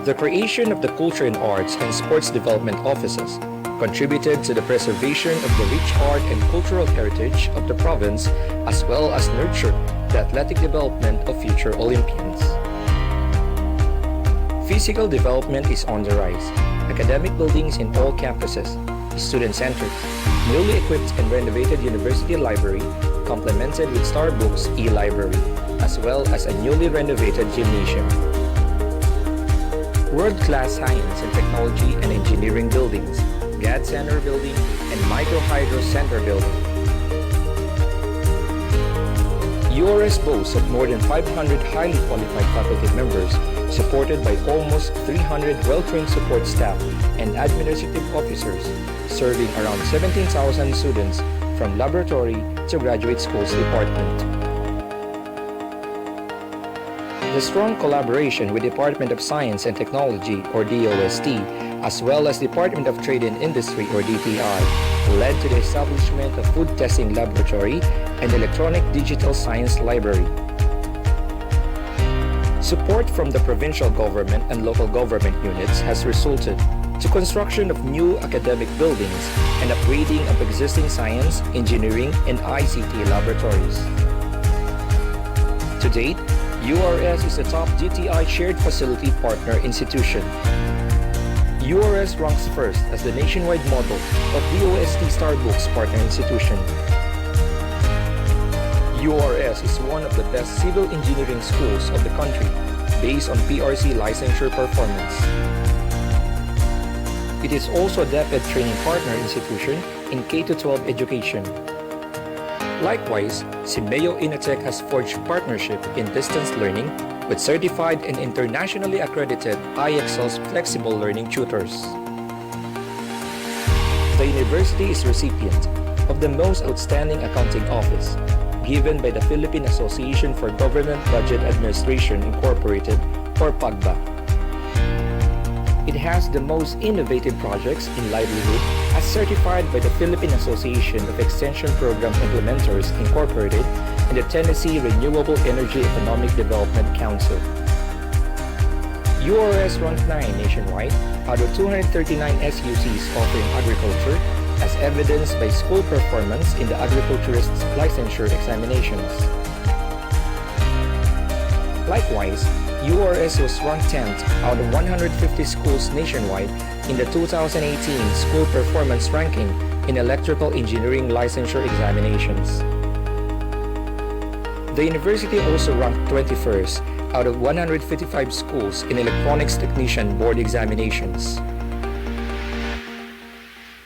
The creation of the Culture and Arts and Sports Development Offices contributed to the preservation of the rich art and cultural heritage of the province, as well as nurtured the athletic development of future Olympians. Physical development is on the rise. Academic buildings in all campuses, student centers, newly equipped and renovated university library, complemented with Starbucks e-library, as well as a newly renovated gymnasium. World-class science and technology and engineering buildings, GAD Center building, and Micro Hydro Center building. URS boasts of more than 500 highly qualified faculty members, supported by almost 300 well-trained support staff and administrative officers, serving around 17,000 students from laboratory to graduate schools department. The strong collaboration with Department of Science and Technology, or DOST, as well as Department of Trade and Industry, or DTI, led to the establishment of Food Testing Laboratory and Electronic Digital Science Library. Support from the provincial government and local government units has resulted to construction of new academic buildings and upgrading of existing science, engineering, and ICT laboratories. To date, URS is the top DTI shared facility partner institution. URS ranks first as the nationwide model of DOST Starbucks partner institution. URS is one of the best civil engineering schools of the country based on PRC licensure performance. It is also a DepEd training partner institution in K-12 education. Likewise, Simeo Inatech has forged partnership in distance learning with certified and internationally accredited IXL's flexible learning tutors. the university is recipient of the Most Outstanding Accounting Office, given by the Philippine Association for Government Budget Administration Incorporated, or PAGBA. It has the most innovative projects in livelihood as certified by the Philippine Association of Extension Program Implementers Incorporated and the Tennessee Renewable Energy Economic Development Council. URS ranks 9 nationwide out of 239 SUCs offering agriculture, as evidenced by school performance in the agriculturist's licensure examinations. Likewise, URS was ranked 10th out of 150 schools nationwide in the 2018 School Performance Ranking in Electrical Engineering Licensure Examinations. The university also ranked 21st out of 155 schools in Electronics Technician Board Examinations.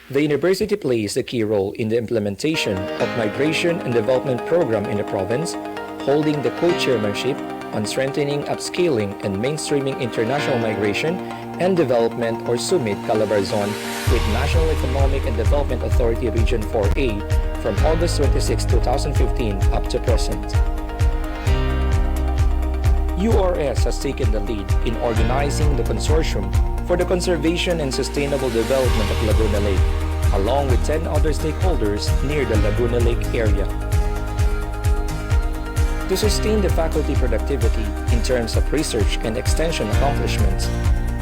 The university plays a key role in the implementation of Migration and Development Program in the province, holding the co-chairmanship on strengthening, upscaling, and mainstreaming international migration and development or SUMIT Calabarzon with National Economic and Development Authority Region 4A from August 26, 2015 up to present. URS has taken the lead in organizing the consortium for the conservation and sustainable development of Laguna Lake, along with 10 other stakeholders near the Laguna Lake area. To sustain the faculty productivity in terms of research and extension accomplishments,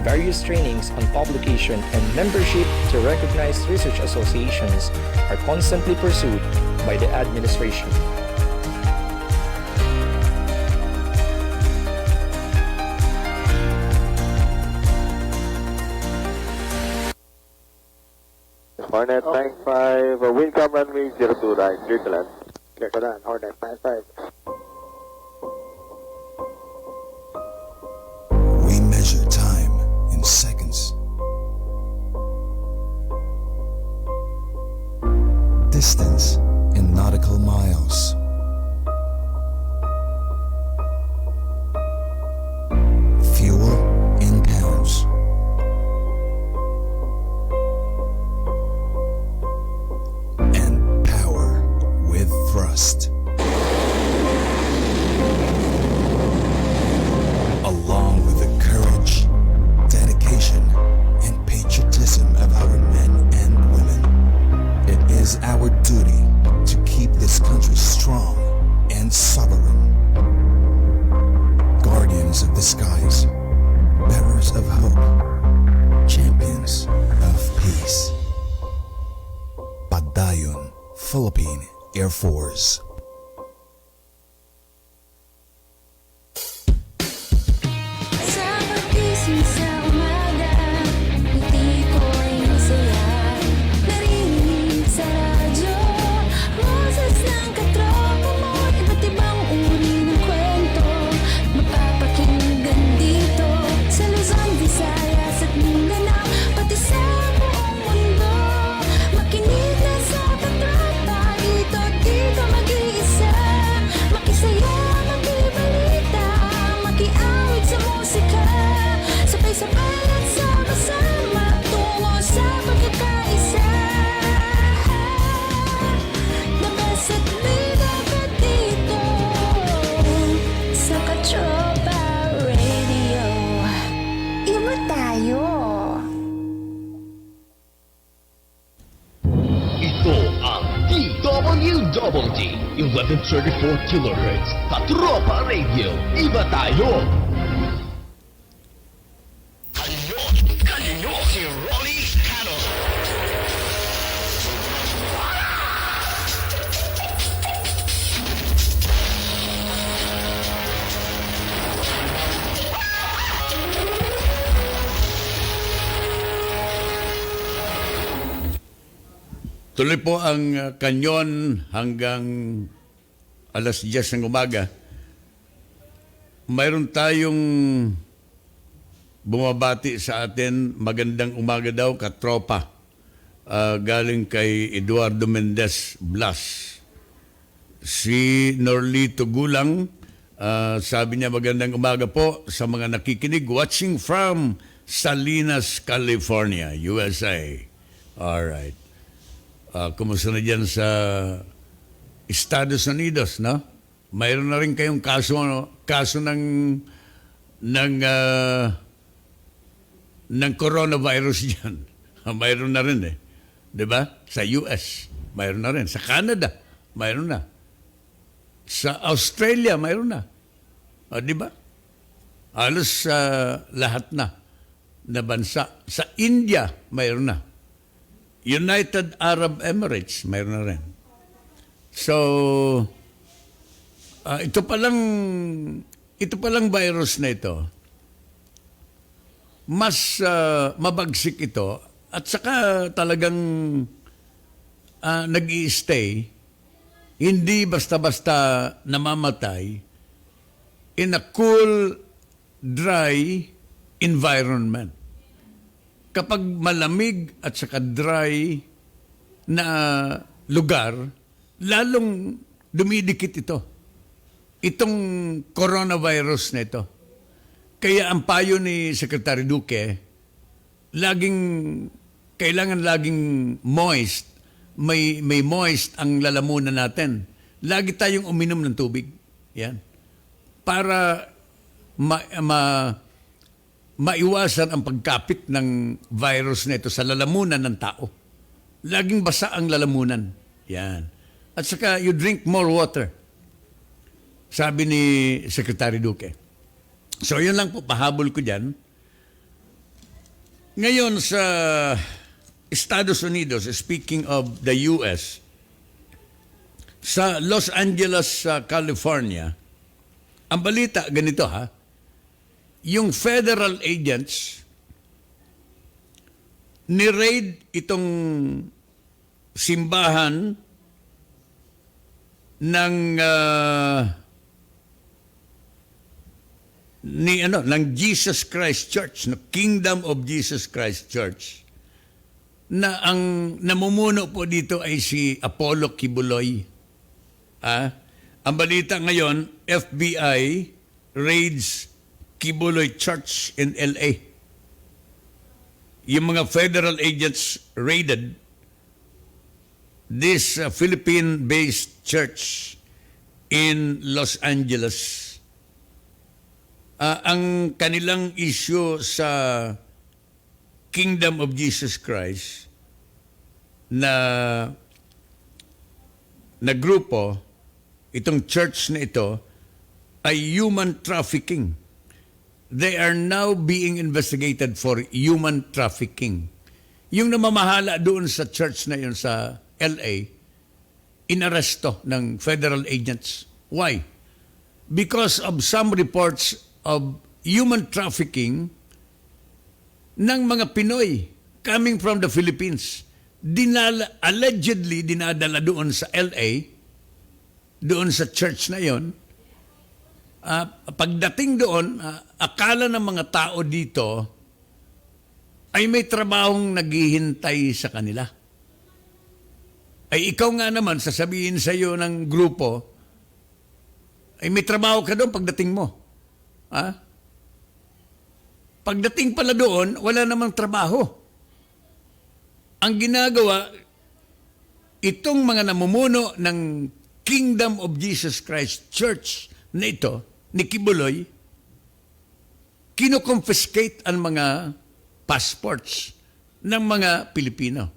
various trainings on publication and membership to recognized research associations are constantly pursued by the administration. Hornet 95, wind calm runway 02 right, clear to land. Clear to land, Hornet 95. We measure time in seconds. Distance in nautical miles. Fuel in pounds. And power with thrust. Along with the courage, dedication, and patriotism of our men and women, it is our duty to keep this country strong and sovereign. Guardians of the skies, bearers of hope, champions of peace. Pagdayon, Philippine Air Force. Sa pagising sa umaga, ngiti ko'y masaya. Narinig sa radyo, boses ng katropa mo. Iba't ibang uri ng kwento, mapapakinggan dito. Sa Luzon, Visayas at Mindanao, pati sa buong mundo. Makinig na sa katropa, dito mag-iisa. Makisaya, makibalita, makiawit sa musika. Sabay-sabay at sama-sama, tungo sa pagkakaisa. The best at bida ka dito sa Katropa Radio. Iba tayo. Ito ang DWDD 1134 kHz Katropa Radio. Iba tayo! Kanyon! Kanyon! Si Rolly Canon! Tuloy po ang kanyon hanggang alas 10 ng umaga. Mayroon tayong bumabati sa atin, magandang umaga daw, katropa. Galing kay Eduardo Mendez Blas. Si Norlito Gulang, sabi niya magandang umaga po sa mga nakikinig, watching from Salinas, California, USA. Alright. kumusta na dyan sa Estados Unidos, no? Mayroon na rin kayong kaso ng coronavirus diyan. Mayroon na rin 'Di ba? Sa US, mayroon na rin. Sa Canada, mayroon na. Sa Australia, mayroon na. 'Di ba? Halos lahat na bansa. Sa India, mayroon na. United Arab Emirates, mayroon na rin. So, ito palang virus na ito, mas mabagsik ito at saka talagang nag-i-stay, hindi basta-basta namamatay in a cool, dry environment. Kapag malamig at saka dry na lugar, lalong dumidikit ito. Itong coronavirus na ito. Kaya ang payo ni Secretary Duque, kailangan laging moist. May moist ang lalamunan natin. Lagi tayong uminom ng tubig. Yan. Para maiwasan ang pagkapit ng virus na ito sa lalamunan ng tao. Laging basa ang lalamunan. Yan. At saka you drink more water. Sabi ni Secretary Duque. So yun lang po, pahabol ko dyan. Ngayon sa Estados Unidos, speaking of the US, sa Los Angeles, California, ang balita ganito yung federal agents ni-raid itong simbahan ng Jesus Christ Church, no? Kingdom of Jesus Christ Church, na ang namumuno po dito ay si Apollo Kibuloy. Ang balita ngayon, FBI raids Kibuloy Church in LA. Yung mga federal agents raided this Philippine-based church in Los Angeles. Ang kanilang issue sa Kingdom of Jesus Christ na grupo, itong church na ito, ay human trafficking. They are now being investigated for human trafficking. Yung namamahala doon sa church na yun sa LA, inaresto ng federal agents. Why? Because of some reports of human trafficking ng mga Pinoy coming from the Philippines. Allegedly dinadala doon sa LA, doon sa church na yon. Pagdating doon, akala ng mga tao dito ay may trabahong naghihintay sa kanila. Ay ikaw nga naman, sasabihin sa iyo ng grupo, ay may trabaho ka doon pagdating mo. Pagdating pala doon, wala namang trabaho. Ang ginagawa, itong mga namumuno ng Kingdom of Jesus Christ Church na ito, ni Kibuloy, kinoconfiscate ang mga passports ng mga Pilipino.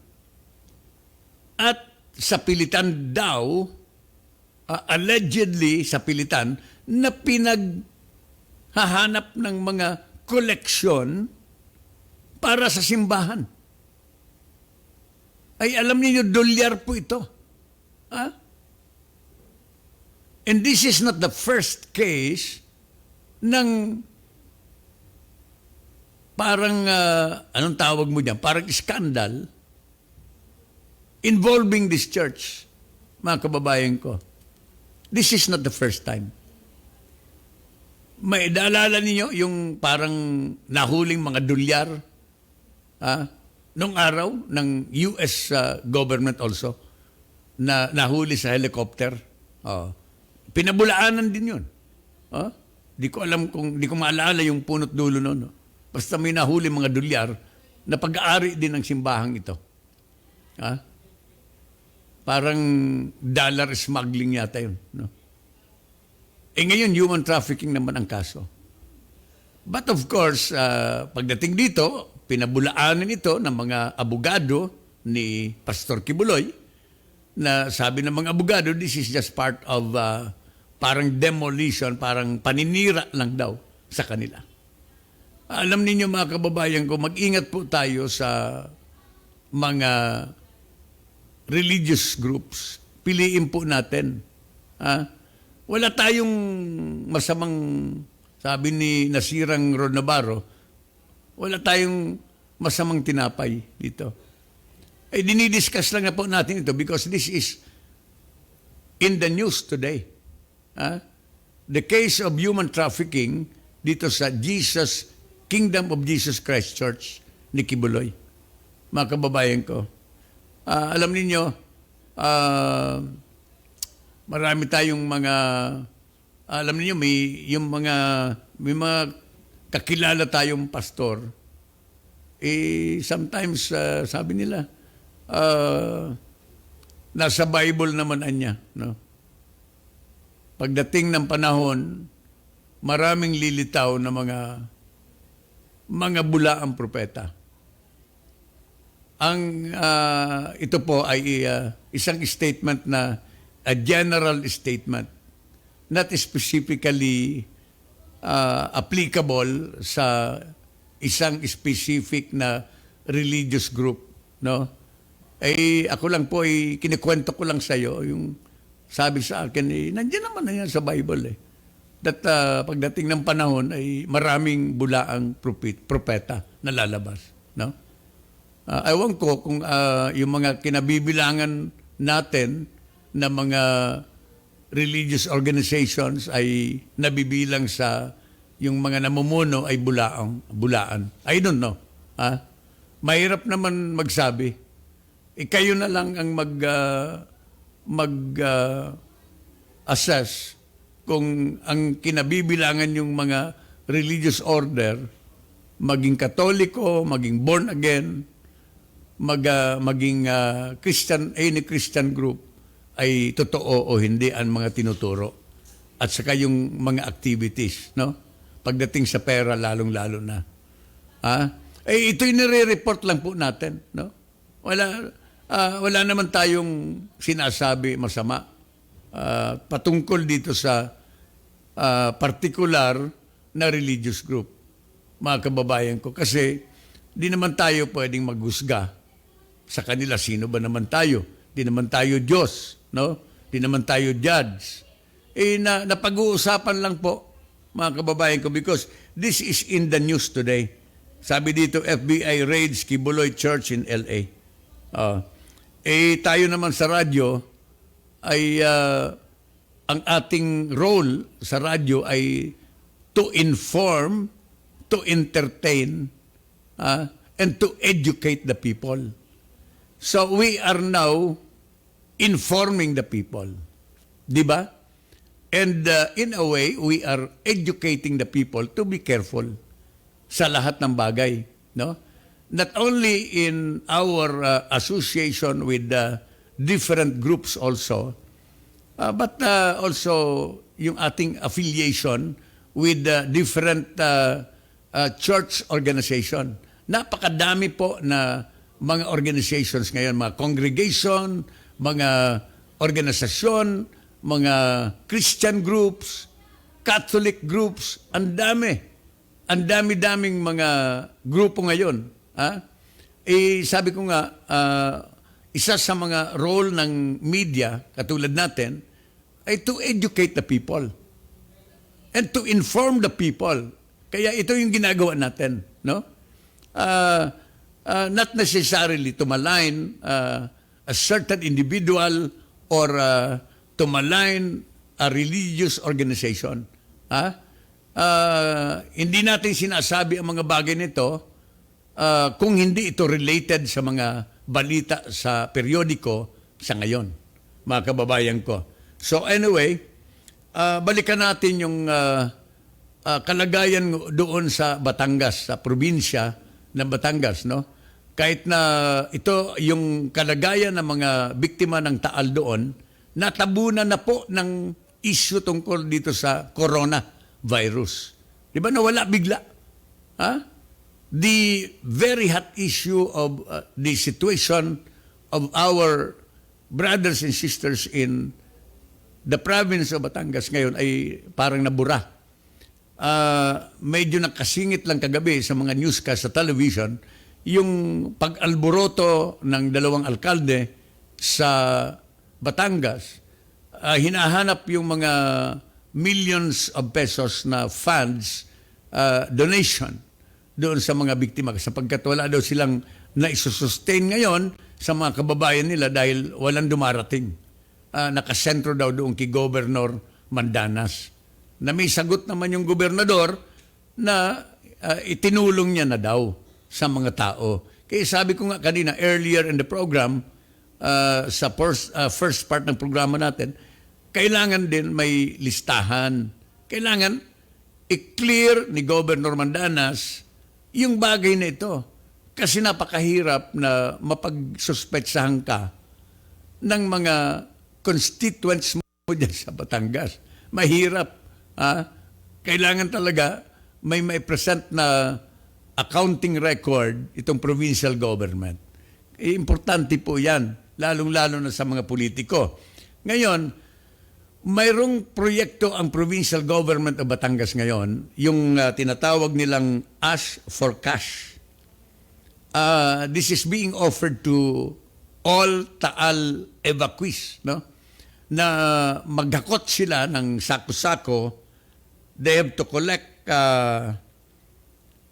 At sa pilitan daw, allegedly sa pilitan, na hahanap ng mga koleksyon para sa simbahan. Ay alam niyo, dolyar po ito. And this is not the first case ng parang, anong tawag mo dyan? Parang scandal involving this church, mga kababayan ko. This is not the first time. May naalala ninyo yung parang nahuling mga dolyar nung araw ng US government also na nahuli sa helicopter. Pinabulaanan din yun. Di ko maalala yung punot dulo noon. No? Basta may nahuli mga dolyar na pag-aari din ng simbahang ito. parang dollar smuggling yata yun. No? Ngayon, human trafficking naman ang kaso. But of course, pagdating dito, pinabulaanan ito ng mga abogado ni Pastor Kibuloy na sabi ng mga abogado, this is just part of parang demolition, parang paninira lang daw sa kanila. Alam ninyo mga kababayan ko, mag-ingat po tayo sa mga religious groups. Piliin po natin. Wala tayong masamang, sabi ni nasirang Ron Navarro, wala tayong masamang tinapay dito. Dinidiscuss lang na po natin ito because this is in the news today. The case of human trafficking dito sa Kingdom of Jesus Christ Church ni Kibuloy. Mga kababayan ko, alam ninyo, marami tayong mga, alam niyo may mga kakilala tayong pastor. Sometimes sabi nila, nasa Bible naman anya, no? Pagdating ng panahon, maraming lilitaw na mga bulaang propeta. Ito po ay isang statement na a general statement, not specifically applicable sa isang specific na religious group, no? Ako lang po kinikwento ko lang sa iyo yung sabi sa akin nandiyan naman na yan sa Bible that pagdating ng panahon ay maraming bulaang propeta na lalabas, no? Ewan ko kung yung mga kinabibilangan natin na mga religious organizations ay nabibilang sa yung mga namumuno ay bulaan. I don't know. Mahirap naman magsabi. Kayo na lang ang mag-assess kung ang kinabibilangan yung mga religious order, maging Katoliko, maging born again, maging any Christian group, ay totoo o hindi ang mga tinuturo. At saka yung mga activities, no? Pagdating sa pera, lalong-lalo na. Ito'y nire-report lang po natin, no? Wala naman tayong sinasabi masama patungkol dito sa particular na religious group, mga kababayan ko. Kasi di naman tayo pwedeng maghusga sa kanila. Sino ba naman tayo? Di naman tayo Diyos, no? Di naman tayo judge. Napag-uusapan lang po, mga kababayan ko, because this is in the news today. Sabi dito, FBI raids Kibuloy Church in LA. Tayo naman sa radyo ay ang ating role sa radyo ay to inform, to entertain, and to educate the people. So we are now informing the people. Di ba? And in a way, we are educating the people to be careful sa lahat ng bagay, no? Not only in our association with different groups also, but also yung ating affiliation with different church organization. Napakadami po na mga organizations ngayon, mga congregation, mga organisasyon, mga Christian groups, Catholic groups, ang dami. Ang dami-daming mga grupo ngayon. Sabi ko nga, isa sa mga role ng media, katulad natin, ay to educate the people and to inform the people. Kaya ito yung ginagawa natin, no? Not necessarily to malign a certain individual or to malign a religious organization. Hindi natin sinasabi ang mga bagay nito kung hindi ito related sa mga balita sa periodiko sa ngayon, mga kababayan ko. So anyway, balikan natin yung kalagayan doon sa Batangas, sa probinsya ng Batangas, no? kahit na ito yung kalagayan ng mga biktima ng taal doon, natabunan na po ng issue tungkol dito sa coronavirus. Di ba nawala bigla? Ha? The very hot issue of the situation of our brothers and sisters in the province of Batangas ngayon ay parang nabura. Medyo nakasingit lang kagabi sa mga newscast sa television yung pag-alboroto ng dalawang alkalde sa Batangas. Hinahanap yung mga millions of pesos na funds, donation doon sa mga biktima sapagkat wala daw silang naisussustain ngayon sa mga kababayan nila dahil walang dumarating. Nakasentro daw doon kay Governor Mandanas. Na may sagot naman yung gobernador na itinulong niya na daw sa mga tao. Kaya sabi ko nga kanina, earlier in the program, sa first part ng programa natin, kailangan din may listahan. Kailangan i-clear ni Governor Mandanas yung bagay na ito. Kasi napakahirap na mapagsuspetsahan ka ng mga constituents mo dyan sa Batangas. Mahirap. Kailangan talaga may present na accounting record itong provincial government. Importante po yan, lalong-lalo na sa mga politiko. Ngayon, mayroong proyekto ang provincial government of Batangas ngayon, yung tinatawag nilang Ash for Cash. This is being offered to all Taal evacuees, no? Na maghakot sila ng sako-sako. They have to collect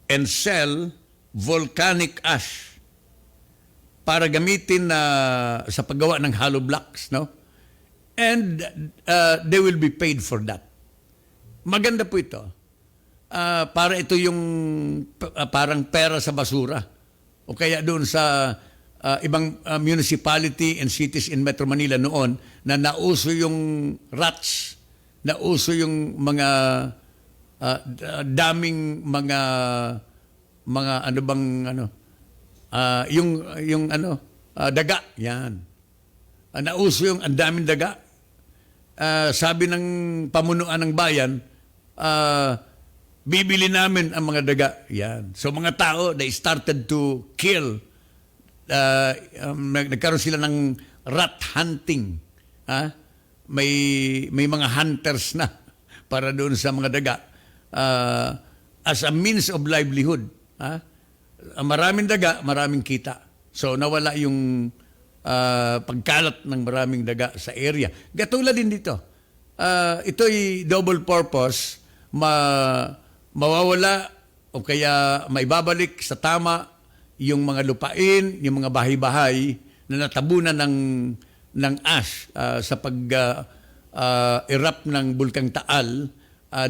and sell volcanic ash para gamitin sa paggawa ng hollow blocks, no? And they will be paid for that. Maganda po ito. Para ito yung parang pera sa basura. O kaya doon sa ibang municipality and cities in Metro Manila noon na nauso yung rats, nauso yung mga daming mga ano bang ano yung daga yan. Nauso yung ang daming daga. Sabi ng pamunuan ng bayan, bibili namin ang mga daga. Yan. So mga tao, they started to kill. Nagkaroon sila ng rat hunting. May mga hunters na para doon sa mga daga. As a means of livelihood. Maraming daga, maraming kita. So nawala yung pagkalat ng maraming daga sa area. Gatulad din dito. Ito'y double purpose. Mawawala o kaya maibabalik sa tama yung mga lupain, yung mga bahay-bahay na natabunan ng ash sa pag-erupt ng Bulkang Taal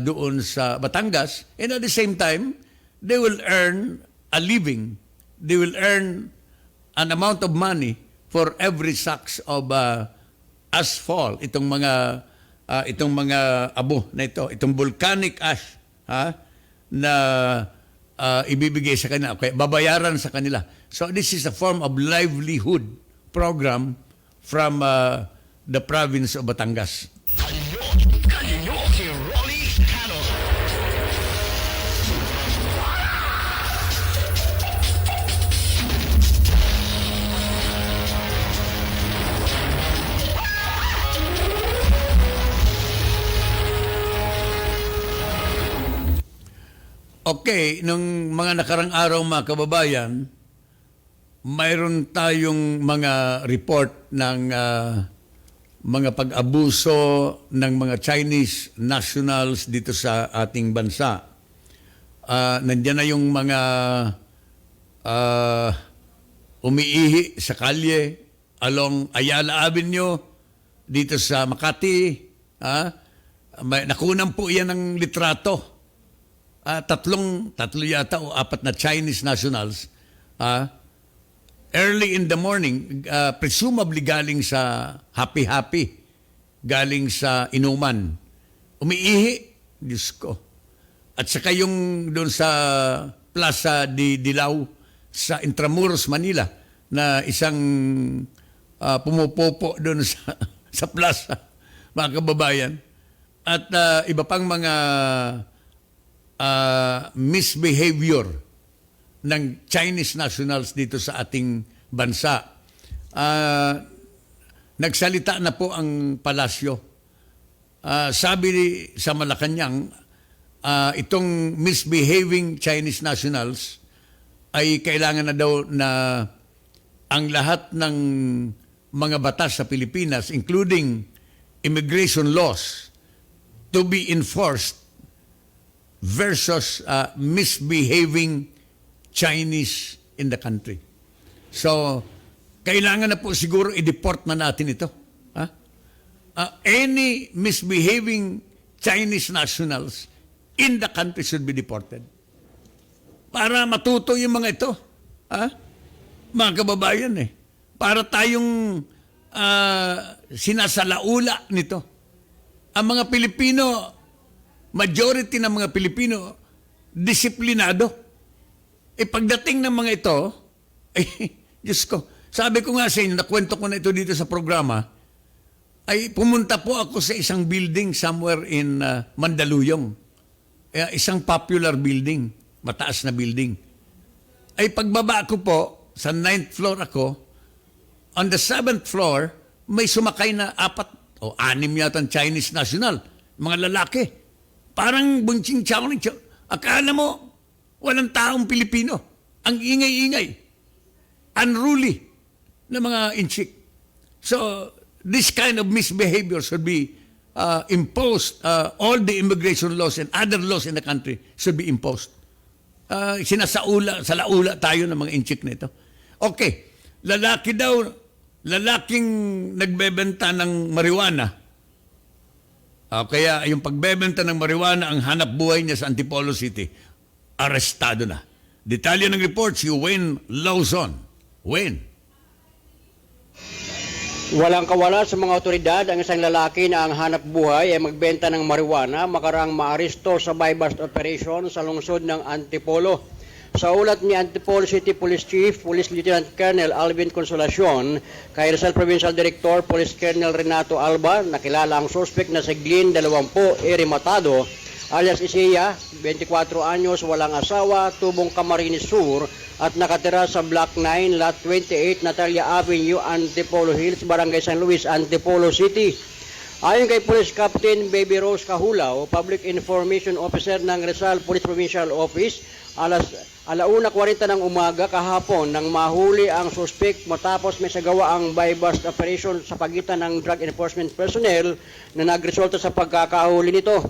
doon sa Batangas. And at the same time, they will earn a living. They will earn an amount of money for every sacks of asphalt. Itong mga abo na ito, itong volcanic ash na ibibigay sa kanila, okay, babayaran sa kanila. So this is a form of livelihood program from the province of Batangas. Kanyon, si Rolly Canon. Okay, nung mga nakarang araw mga kababayan, mayroon tayong mga report ng mga pag-abuso ng mga Chinese nationals dito sa ating bansa. Nandiyan na yung mga umiihi sa kalye along Ayala Avenue dito sa Makati. Nakunan po yan ng litrato. Tatlo yata o apat na Chinese nationals early in the morning, presumably galing sa happy-happy, galing sa inuman. Umiihi, Diyos ko. At saka yung doon sa Plaza di Dilaw, sa Intramuros, Manila, na isang pumupopo doon sa plaza, mga kababayan. At iba pang mga misbehavior ng Chinese nationals dito sa ating bansa. Nagsalita na po ang palasyo. Sabi sa Malacanang, itong misbehaving Chinese nationals ay kailangan na daw na ang lahat ng mga batas sa Pilipinas, including immigration laws, to be enforced versus misbehaving Chinese in the country. So, kailangan na po siguro i-deport na natin ito. Any misbehaving Chinese nationals in the country should be deported. Para matuto yung mga ito. Mga kababayan Para tayong sinasalaula nito. Ang mga Pilipino, majority ng mga Pilipino, disiplinado. Pagdating ng mga ito, Diyos ko, sabi ko nga sa inyo, nakwento ko na ito dito sa programa, ay pumunta po ako sa isang building somewhere in Mandaluyong. Isang popular building, mataas na building. Ay pagbaba ko po, sa 9th floor ako, on the 7th floor, may sumakay na 4 o 6 yata ang Chinese national, mga lalaki. Parang bunching chow. Akala mo, walang taong Pilipino. Ang ingay-ingay. Unruly na mga inchik. So, this kind of misbehavior should be imposed. All the immigration laws and other laws in the country should be imposed. Salaula tayo ng mga inchik na ito. Okay, lalaking nagbebenta ng marijuana. Kaya yung pagbebenta ng marijuana, ang hanap buhay niya sa Antipolo City, arestado na. Detalye ng report si Wayne Lawson. Wayne. Walang kawala sa mga otoridad ang isang lalaki na ang hanap buhay ay magbenta ng marijuana makarang maaresto sa buy-bust operation sa lungsod ng Antipolo. Sa ulat ni Antipolo City Police Chief, Police Lieutenant Colonel Alvin Consolacion, kay Rizal Provincial Director, Police Colonel Renato Alba, nakilala ang suspect na si Glyn 20 Matado, alias Isiya, 24 anyos, walang asawa, tubong Camarines Sur, at nakatira sa Block 9, Lot 28, Natalia Avenue, Antipolo Hills, Barangay San Luis, Antipolo City. Ayon kay Police Captain Baby Rose Kahulaw, Public Information Officer ng Rizal Police Provincial Office, alauna 40 ng umaga kahapon nang mahuli ang suspect matapos may sagawa ang buy-bust operation sa pagitan ng drug enforcement personnel na nagresulta sa pagkakahuli nito.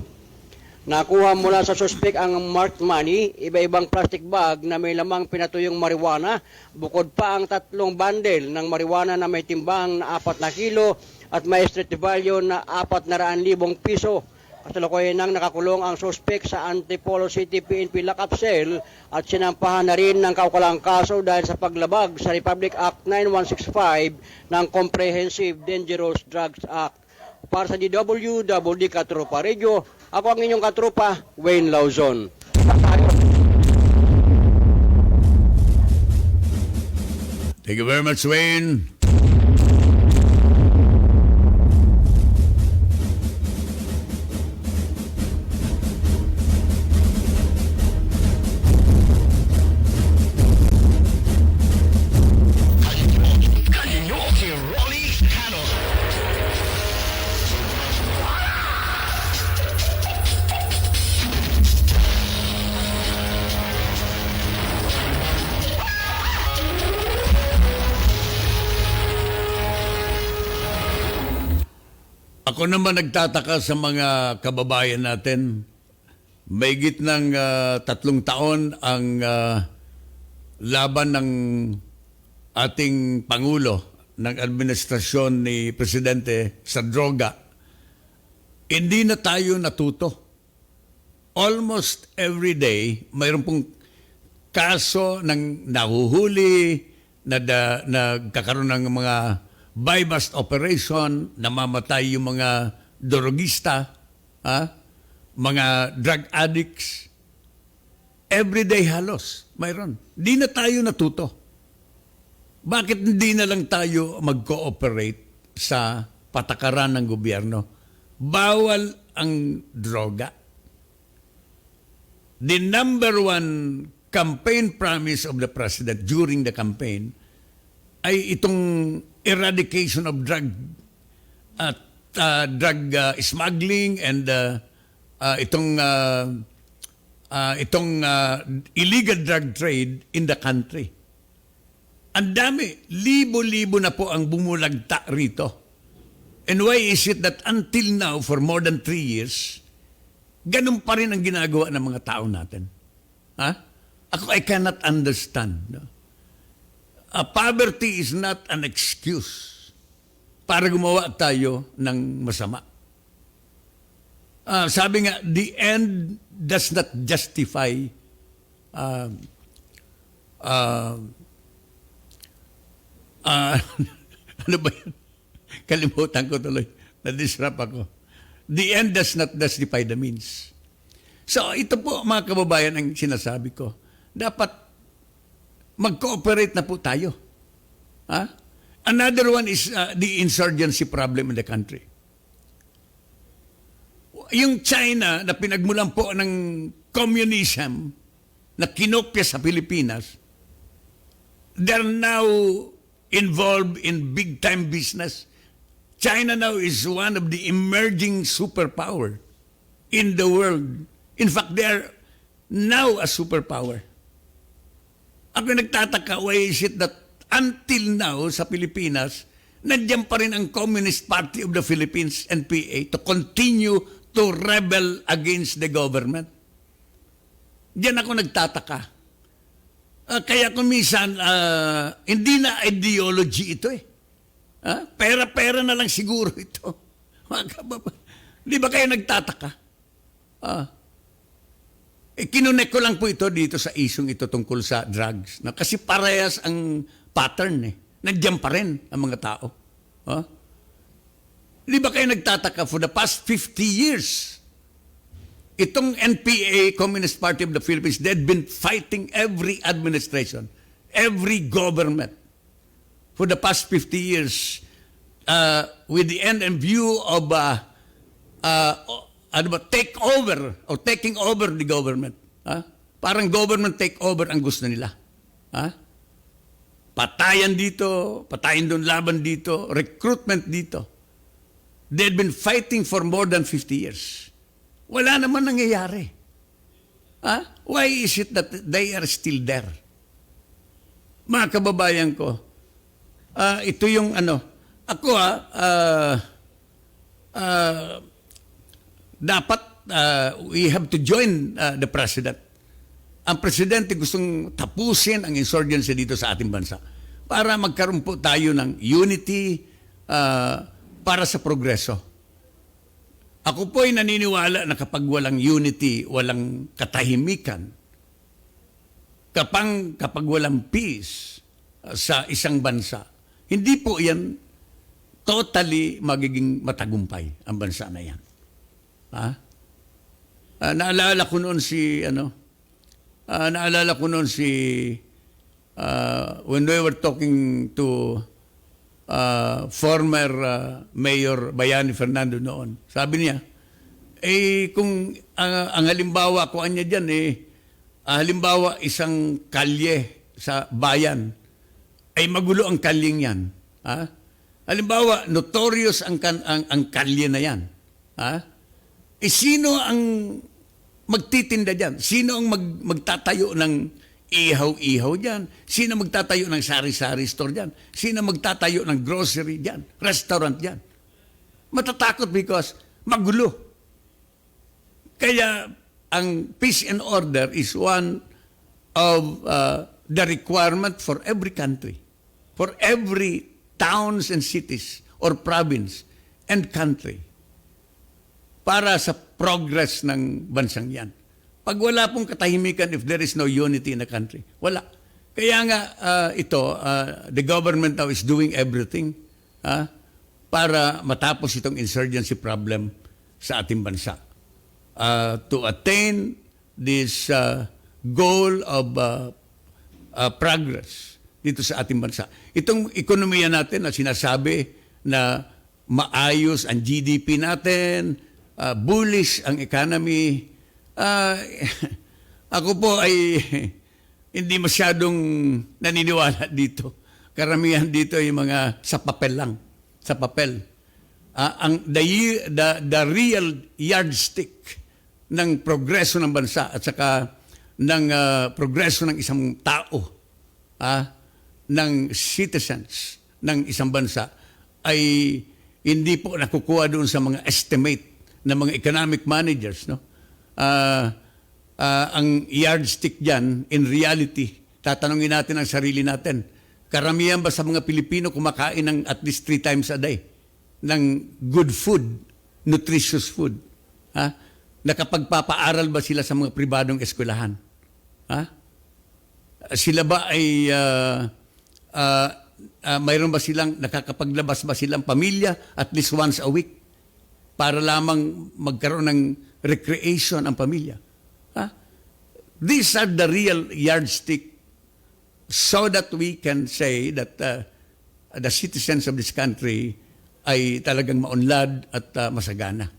Nakuha mula sa suspect ang marked money, iba-ibang plastic bag na may lamang pinatuyong marijuana, bukod pa ang 3 bundle ng marijuana na may timbang na 4 na kilo at may street value na 400,000 piso. Kasalukuyan nang nakakulong ang suspect sa Antipolo City PNP Lockup Cell at sinampahan na rin ng kaukulang kaso dahil sa paglabag sa Republic Act 9165 ng Comprehensive Dangerous Drugs Act. Para sa DWD Katropa Radio, ako ang inyong katropa, Wayne Lawson. Thank you very much, Wayne. Kanyon, si Rolly Canon. Ako naman nagtataka sa mga kababayan natin. Mahigit ng 3 taon ang laban ng ating Pangulo ng administrasyon ni Presidente sa droga. Hindi na tayo natuto. Almost every day, mayroon pong kaso ng nahuhuli, nagkakaroon ng mga buy-bust operation, namamatay yung mga drogista, mga drug addicts. Everyday halos, mayroon. Di na tayo natuto. Bakit hindi na lang tayo mag-cooperate sa patakaran ng gobyerno? Bawal ang droga. The number one campaign promise of the President during the campaign ay itong eradication of drug at smuggling and itong illegal drug trade in the country. Ang dami, libo-libo na po ang bumulagta rito. And why is it that until now, for more than 3 years, ganun pa rin ang ginagawa ng mga tao natin? Ha? Ako, I cannot understand. No? Poverty is not an excuse para gumawa tayo ng masama. Sabi nga, the end does not justify ano ba yan? Kalimutan ko tuloy. Na-disrupt ako. The end does not justify the means. So, ito po, mga kababayan, ang sinasabi ko. Dapat mag-cooperate na po tayo. Ha? Another one is the insurgency problem in the country. Yung China na pinagmulan po ng communism na kinopya sa Pilipinas, they're now involved in big-time business. China now is one of the emerging superpower in the world. In fact, they are now a superpower. Ako nagtataka, why is it that until now sa Pilipinas, nandiyan pa rin ang Communist Party of the Philippines, NPA, to continue to rebel against the government? Diyan ako nagtataka. Kaya kung minsan, hindi na ideology ito eh. Pera-pera na lang siguro ito. Di ba kayo nagtataka? Kinunek ko lang po ito dito sa isyong ito tungkol sa drugs. Kasi parehas ang pattern eh. Nandiyan pa rin ang mga tao. Di ba kayo nagtataka for the past 50 years? Itong NPA, Communist Party of the Philippines, they've been fighting every administration, every government for the past 50 years with the end and view of take over or taking over the government. Parang government take over ang gusto nila. Patayan dito, patayin doon, laban dito, recruitment dito. They've been fighting for more than 50 years. Wala naman nangyayari. Why is it that they are still there? Mga kababayan ko, ito yung ako dapat we have to join the President. Ang Presidente gustong tapusin ang insurgency dito sa ating bansa para magkaroon po tayo ng unity para sa progreso. Ako po ay naniniwala na kapag walang unity, walang katahimikan, kapag walang peace sa isang bansa, hindi po yan totally magiging matagumpay ang bansa na yan. Naalala ko noon when we were talking to former Mayor Bayani Fernando noon. Sabi niya, kung ang halimbawa ko niya dyan, halimbawa isang kalye sa bayan, ay magulo ang kalyeng yan. Halimbawa, notorious ang kalye na yan. Sino ang magtitinda dyan? Sino ang magtatayo ng ihaw-ihaw dyan? Sino magtatayo ng sari-sari store dyan? Sino magtatayo ng grocery dyan? Restaurant dyan? Matatakot because magulo. Kaya ang peace and order is one of the requirement for every country, for every towns and cities or province and country para sa progress ng bansang yan. Pag wala pong katahimikan, if there is no unity in the country, wala. Kaya nga the government now is doing everything para matapos itong insurgency problem sa ating bansa. To attain this goal of progress dito sa ating bansa. Itong ekonomiya natin na sinasabi na maayos ang GDP natin, bullish ang economy, ako po ay hindi masyadong naniniwala dito. Karamihan dito ay mga sa papel lang. Sa papel. The real yardstick ng progreso ng bansa at saka ng progreso ng isang tao, ng citizens ng isang bansa ay hindi po nakukuha doon sa mga estimate ng mga economic managers. No? Ang yardstick dyan, in reality, tatanungin natin ang sarili natin, karamihan ba sa mga Pilipino kumakain ng at least 3 times a day ng good food, nutritious food? Nakapagpapaaral ba sila sa mga pribadong eskwelahan? Sila ba ay mayroon ba silang nakakapaglabas ba silang pamilya at least once a week para lamang magkaroon ng recreation ang pamilya? These are the real yardstick so that we can say that the citizens of this country ay talagang maunlad at masagana.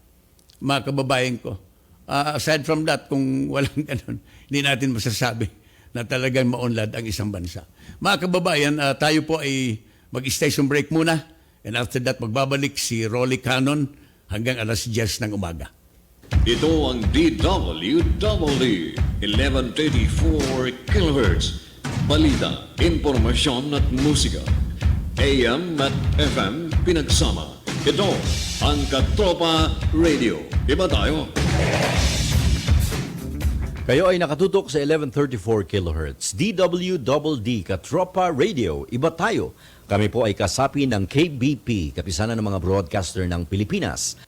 Mga kababayan ko, aside from that, kung walang ganun, hindi natin masasabi na talagang maunlad ang isang bansa. Mga kababayan, tayo po ay mag-station break muna, and after that, magbabalik si Rolly Canon hanggang alas 10 ng umaga. Ito ang DWWD 1134 kHz. Balita, impormasyon at musika. AM at FM pinagsama. Ito ang Katropa Radio. Iba tayo. Kayo ay nakatutok sa 1134 kHz. DWDD Katropa Radio. Iba tayo. Kami po ay kasapi ng KBP, Kapisanan ng mga Broadcaster ng Pilipinas.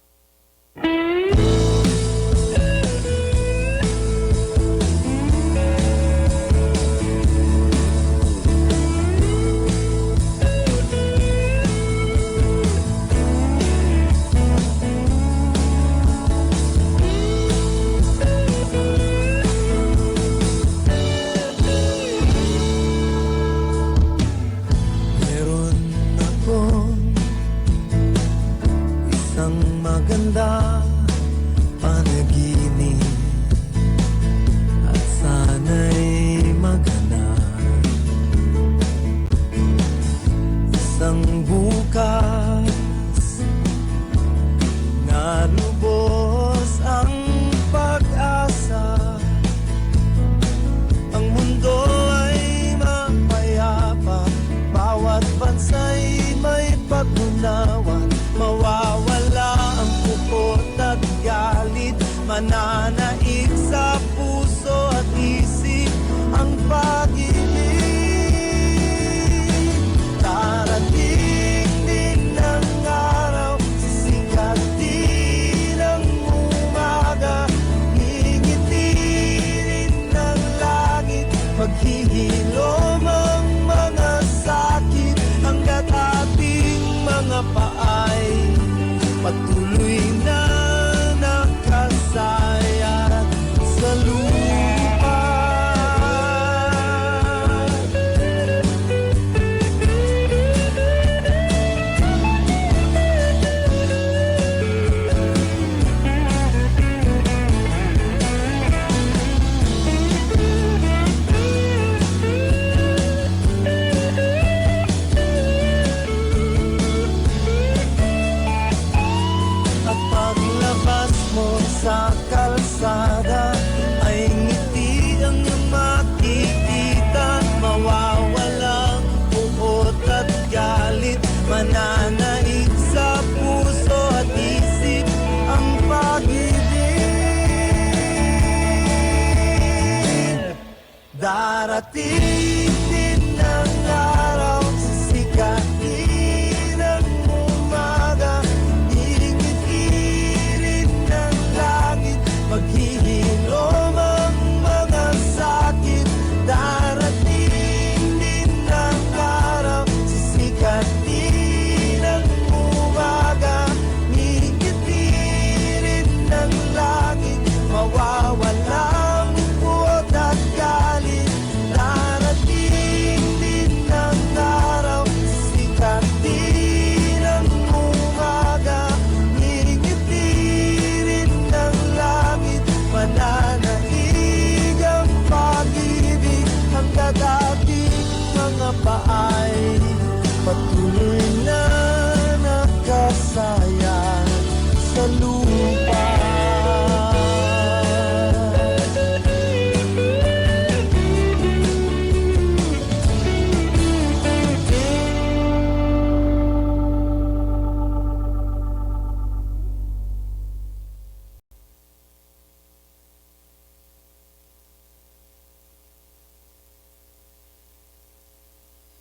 Mananaig sa puso at isip ang pag-ibig. Darating din ang araw, sisikat din ang umaga. Ngingitirin ng langit, maghihilom ang mga sakit. Hanggat ating mga paay patuloy na sayat sa lupa. At paglabas mo sa kalsada ay ngiti ang iyong makikita. Mawawalang puot at galit, mananaig sa puso at isip ang pag-ibig. Darating din ang araw, sisikatin ang umaga. Maghihilom ang mga sakit. Darating din ang araw, sisikatin ang umaga. Ngingitirin ng langit, mawawalang puot at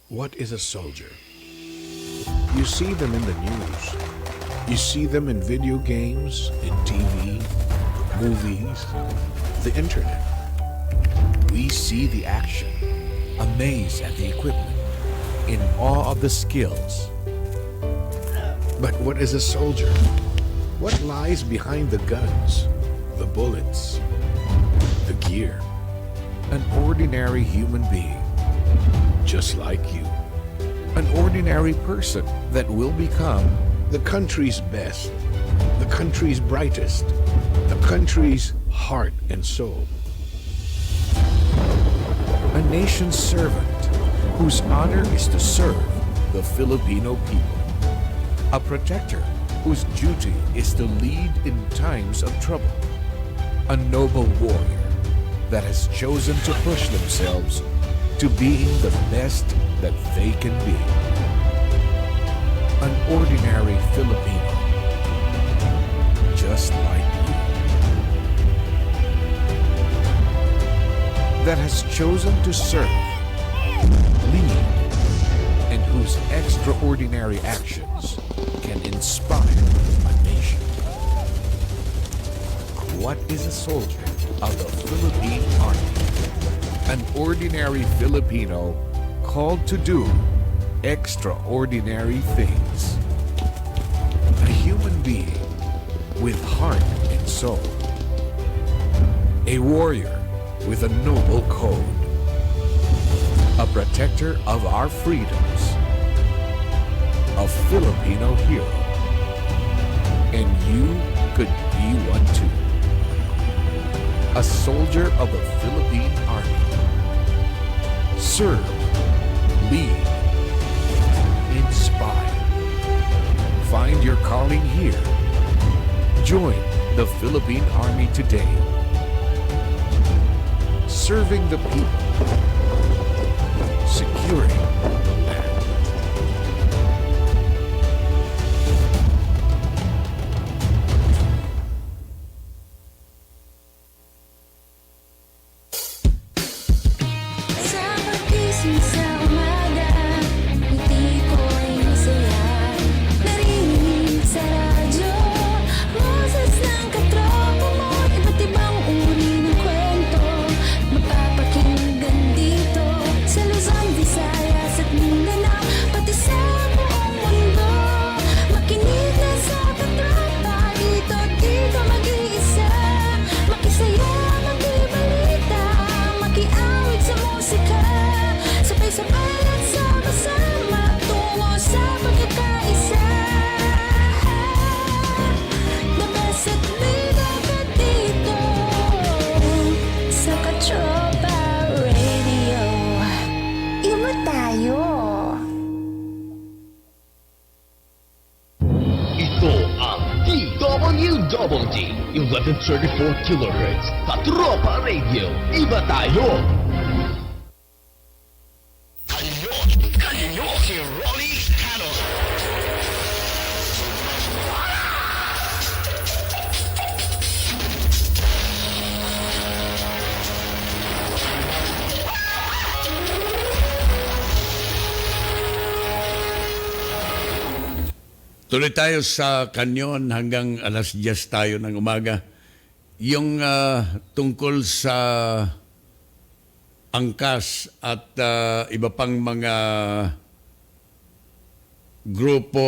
What is a soldier? You see them in the news. You see them in video games, in TV, movies, the internet. We see the action, amazed at the equipment, in awe of the skills. But what is a soldier? What lies behind the guns, the bullets, the gear? An ordinary human being, just like you. An ordinary person that will become the country's best, the country's brightest, the country's heart and soul. A nation's servant whose honor is to serve the Filipino people. A protector whose duty is to lead in times of trouble. A noble warrior that has chosen to push themselves to being the best that they can be. An ordinary Filipino, just like you, that has chosen to serve, lead, and whose extraordinary actions can inspire a nation. What is a soldier of the Philippine Army? An ordinary Filipino called to do extraordinary things. A human being with heart and soul. A warrior with a noble code. A protector of our freedoms. A Filipino hero. And you could be one too. A soldier of the Philippine Army. Serve, lead, inspire. Find your calling here. Join the Philippine Army today. Serving the people. Securing the land. Sa pagising sa umaga, ngiti ko'y masaya. Narinig sa radyo, boses ng katropa mo. Iba't ibang uri ng kwento, mapapakinggan dito. Sa Luzon, Visayas at Mindanao, pati sa buong mundo. Makinig na sa katropa, dito mag-iisa. Makisaya, makibalita, makiawit sa musika. Sabay-sabay at sama-sama, tungo sa pagkakaisa. The best at may dapat dito sa Katropang Radio. Iba tayo. Ito ang DWDD 1134 kHz Katropa Radio. Iba tayo! Kanyon, si Rolly Canon. Tuloy tayo sa Kanyon hanggang alas 10 tayo ng umaga. Yung tungkol sa angkas at iba pang mga grupo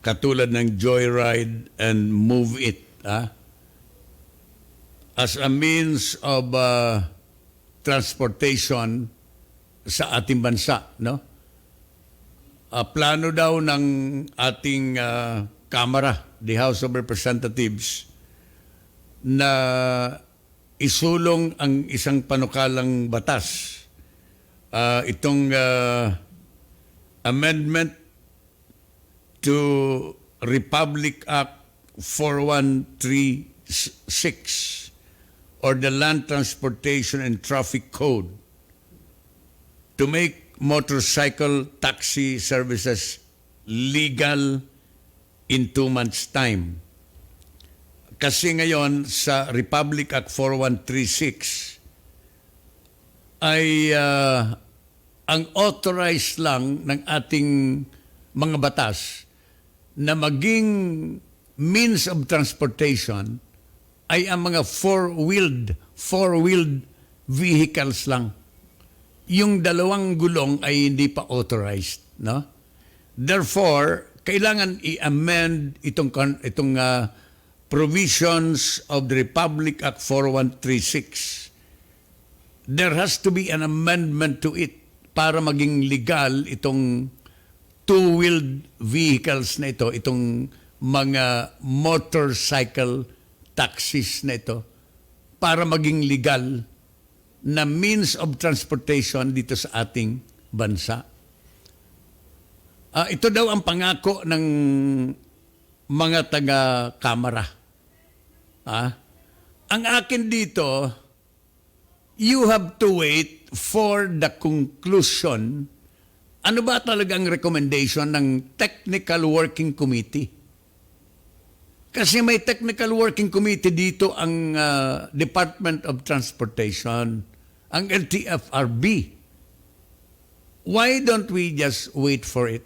katulad ng Joyride and Move It. As a means of transportation sa ating bansa, no? Plano daw ng ating Kamara, the House of Representatives, na isulong ang isang panukalang batas. Itong Amendment to Republic Act 4136 or the Land Transportation and Traffic Code to make motorcycle taxi services legal in 2 months' time. Kasi ngayon sa Republic Act 4136 ay ang authorized lang ng ating mga batas na maging means of transportation ay ang mga four-wheeled vehicles lang. Yung dalawang gulong ay hindi pa authorized, no? Therefore, kailangan i-amend itong provisions of the Republic Act 4136. There has to be an amendment to it para maging legal itong two-wheeled vehicles na ito, itong mga motorcycle taxis na ito, para maging legal na means of transportation dito sa ating bansa. Ito daw ang pangako ng mga taga-kamara. Ang akin dito, you have to wait for the conclusion. Ano ba talagang recommendation ng Technical Working Committee? Kasi may Technical Working Committee dito ang Department of Transportation, ang LTFRB. Why don't we just wait for it?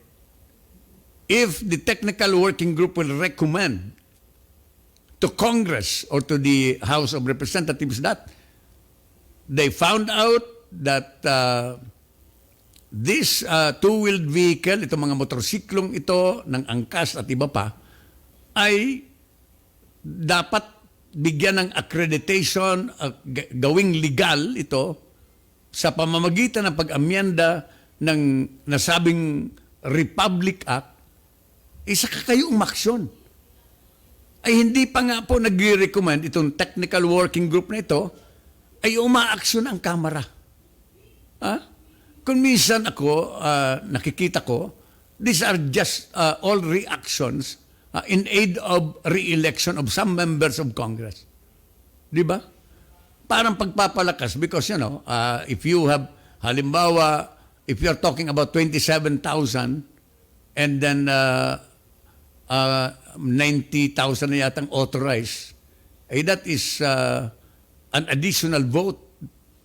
If the Technical Working Group will recommend to Congress or to the House of Representatives that they found out that this two-wheeled vehicle, itong mga motorsiklong ito ng angkas at iba pa, ay dapat bigyan ng accreditation, gawing legal ito sa pamamagitan ng pag-amyenda ng nasabing Republic Act, isa kayong umaksyon. Ay hindi pa nga po nagre-recommend itong Technical Working Group na ito, ay umaaksyon ang Kamara. Kung minsan ako, nakikita ko, these are just all reactions in aid of re-election of some members of Congress. Di ba? Parang pagpapalakas because, if you have, halimbawa, if you're talking about 27,000 and then 90,000 na yatang authorized, that is an additional vote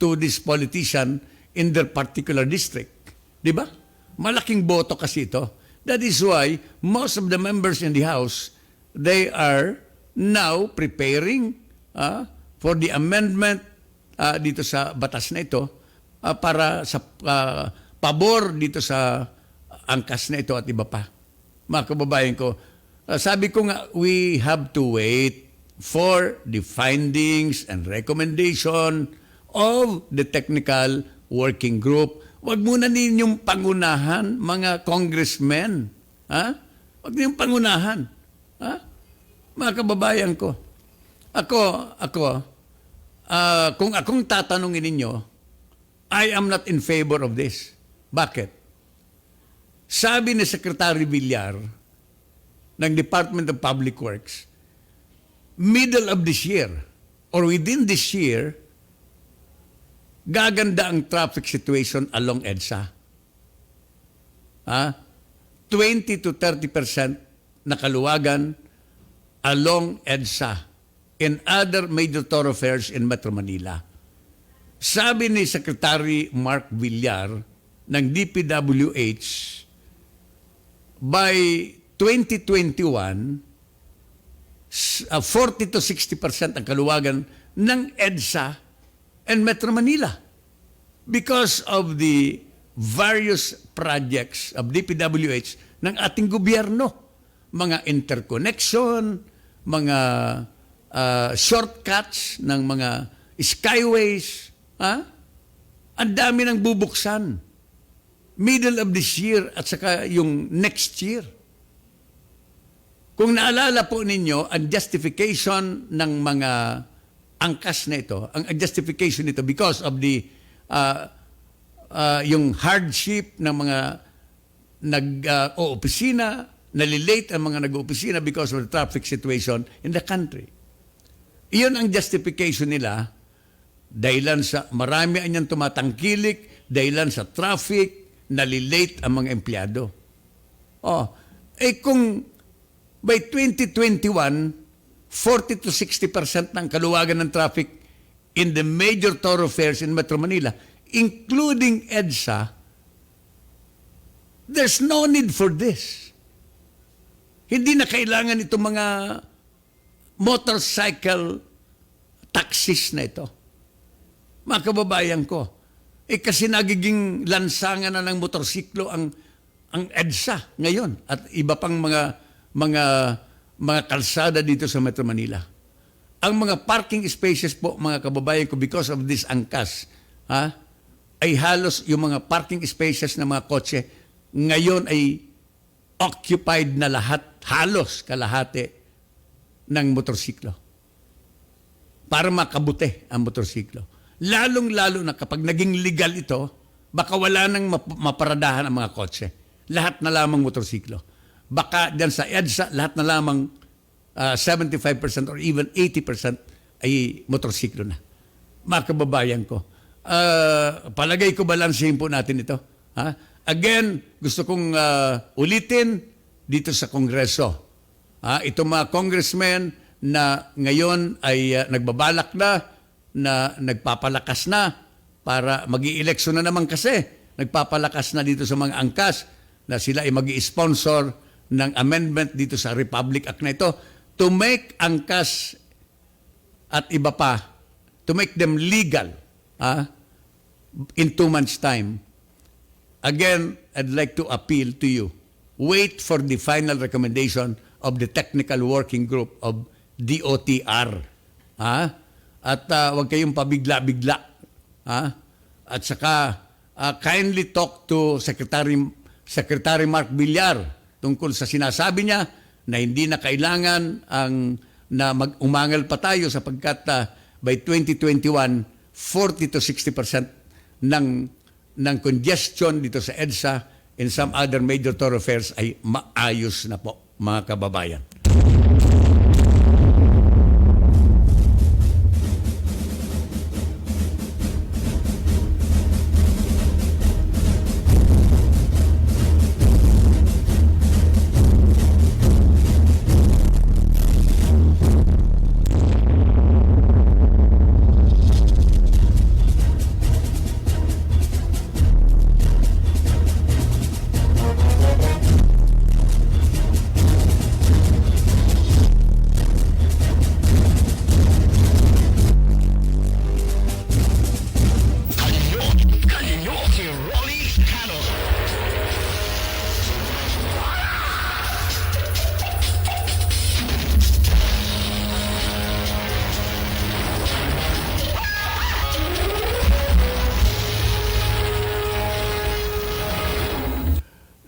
to this politician in their particular district. Di ba? Malaking boto kasi ito. That is why most of the members in the House, they are now preparing for the amendment dito sa batas na ito para sa pabor dito sa angkas na ito at iba pa. Mga kababayan ko, sabi ko nga, we have to wait for the findings and recommendation of the Technical Working Group. Huwag muna ninyong pangunahan, mga congressmen. Huwag ninyong pangunahan. Mga kababayan ko. Kung akong tatanungin ninyo, I am not in favor of this. Bakit? Sabi ni Secretary Villar ng Department of Public Works, middle of this year or within this year, gaganda ang traffic situation along EDSA. 20 to 30% na kaluwagan along EDSA and other major thoroughfares in Metro Manila. Sabi ni Secretary Mark Villar ng DPWH, by 2021, 40 to 60% ang kaluwagan ng EDSA and Metro Manila because of the various projects of DPWH ng ating gobyerno. Mga interconnection, mga shortcuts ng mga skyways. Ang dami ng bubuksan. Middle of this year at saka yung next year. Kung naalala po ninyo, ang justification ng mga angkas na ito, ang justification nito because of the yung hardship ng mga nag-oopisina, nalilate ang mga nag-oopisina because of the traffic situation in the country. Iyon ang justification nila dahilan sa marami anyang tumatangkilik, dahilan sa traffic, nalilate ang mga empleyado. Kung by 2021, 40 to 60% ng kaluwagan ng traffic in the major thoroughfares in Metro Manila, including EDSA, There's no need for this. Hindi na kailangan itong mga motorcycle taxis na ito. Mga kababayan ko, kasi nagiging lansangan na ng motorsiklo ang EDSA ngayon at iba pang mga kalsada dito sa Metro Manila. Ang mga parking spaces po, mga kababayan ko, because of this angkas, ay halos yung mga parking spaces ng mga kotse ngayon ay occupied na lahat, halos kalahati ng motorsiklo. Para makabuti ang motorsiklo. Lalong-lalo na kapag naging legal ito, baka wala nang maparadahan ang mga kotse. Lahat na lamang motorsiklo. Baka dyan sa EDSA, lahat na lamang 75% or even 80% ay motorsiklo na. Mga kababayan ko, palagay ko balansehin po natin ito. Again, gusto kong ulitin dito sa Kongreso. Itong mga congressmen na ngayon ay nagbabalak na nagpapalakas na para mag-i-eleksyon na naman kasi. Nagpapalakas na dito sa mga angkas na sila ay mag-i-sponsor ng amendment dito sa Republic Act na ito to make angkas at iba pa, to make them legal in 2 months' time. Again, I'd like to appeal to you. Wait for the final recommendation of the technical working group of DOTR. At huwag kayong pabigla-bigla. At saka, kindly talk to Secretary Mark Villar tungkol sa sinasabi niya na hindi na kailangan na umangal pa tayo sapagkat by 2021, 40 to 60% ng congestion dito sa EDSA and some other major thoroughfares ay maayos na po, mga kababayan.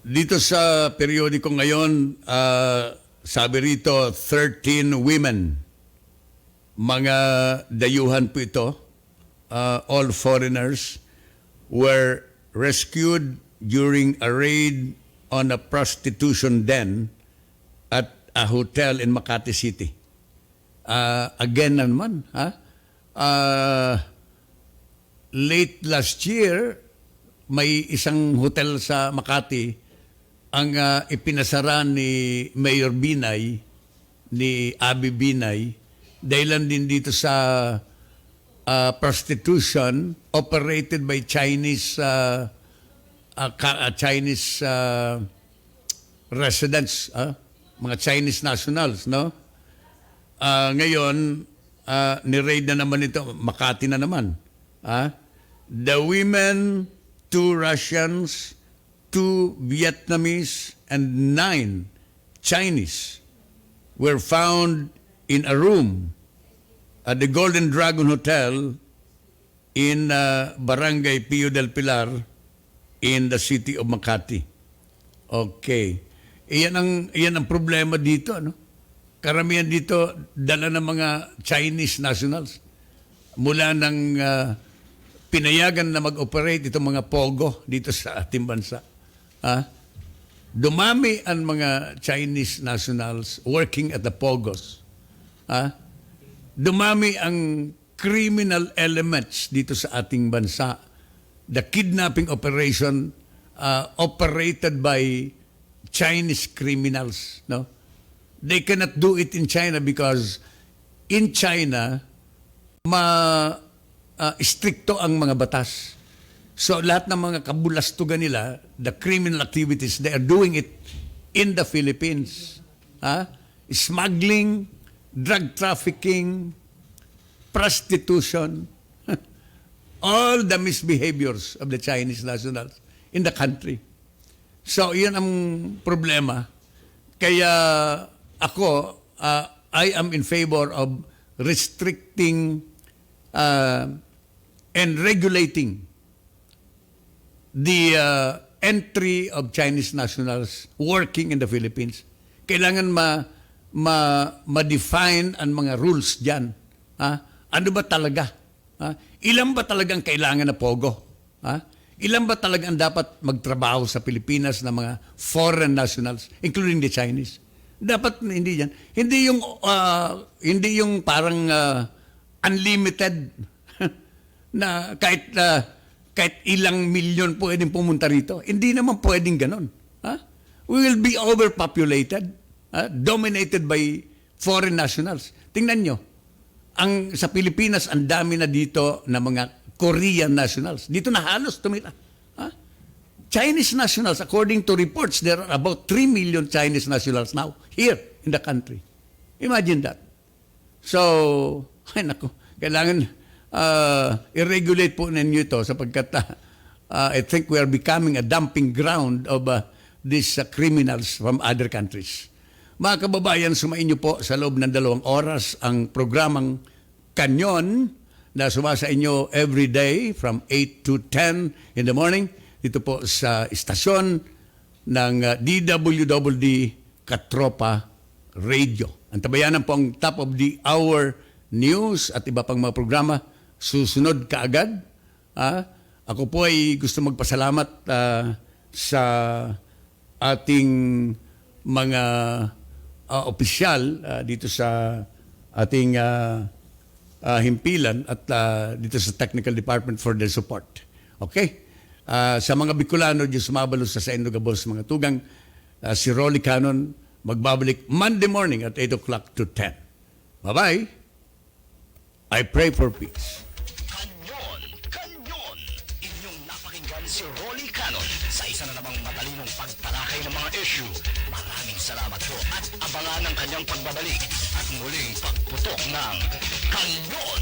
Dito sa periodiko ngayon, sabi rito, 13 women. Mga dayuhan po ito, all foreigners, were rescued during a raid on a prostitution den at a hotel in Makati City. Again naman, late last year, may isang hotel sa Makati ang ipinasara ni Mayor Binay, ni Abi Binay, dahilan din dito sa prostitution operated by Chinese residents, mga Chinese nationals, no? Ngayon, ni-raid na naman ito, Makati na naman. The women, 2 Russians, 2 Vietnamese, and 9 Chinese were found in a room at the Golden Dragon Hotel in Barangay Pio del Pilar in the city of Makati. Okay. Iyan ang problema dito, ano? Karamihan dito dala ng mga Chinese nationals mula ng pinayagan na mag-operate itong mga pogo dito sa ating bansa. Dumami ang mga Chinese nationals working at the pogos. Dumami ang criminal elements dito sa ating bansa. The kidnapping operation operated by Chinese criminals. No, they cannot do it in China because in China stricto ang mga batas. So lahat ng mga kabulastugan nila, the criminal activities, they are doing it in the Philippines. Smuggling, drug trafficking, prostitution, all the misbehaviors of the Chinese nationals in the country. So, yun ang problema. Kaya ako, I am in favor of restricting and regulating the entry of Chinese nationals working in the Philippines. Kailangan ma-define ang mga rules dyan. Ano ba talaga? Ilan ba talagang kailangan na pogo? Ilan ba talagang dapat magtrabaho sa Pilipinas na mga foreign nationals, including the Chinese? Dapat hindi yan. Hindi yung parang unlimited na kahit ilang milyon pwedeng pumunta rito. Hindi naman pwedeng ganon. We will be overpopulated, dominated by foreign nationals. Tingnan nyo, sa Pilipinas, ang dami na dito na mga Korean nationals. Dito na halos tumira. Chinese nationals, according to reports, there are about 3 million Chinese nationals now here in the country. Imagine that. So, ay nako, kailangan i-regulate po ninyo ito sapagkat I think we are becoming a dumping ground of these criminals from other countries. Mga kababayan, sumain niyo po sa loob ng 2 oras ang programang KANYON na sumasa inyo every day from 8 to 10 in the morning dito po sa istasyon ng DWDD Katropa Radio. Antabayanan po ang top of the hour news at iba pang mga programa susunod kaagad. Ako po ay gusto magpasalamat sa ating mga opisyal dito sa ating himpilan at dito sa technical department for their support. Okay? Sa mga Bicolano, Diyos sumabalo sa Saino Gabos, mga tugang, si Rolly Canon, magbabalik Monday morning at 8 o'clock to 10. Bye-bye. I pray for peace. Kanyon! Inyong napakinggan si Rolly Canon sa isa na namang matalinong pagtalakay ng mga issue. Maraming salamat po at abangan ang kanyang pagbabalik at muling pagputok ng Kanyon!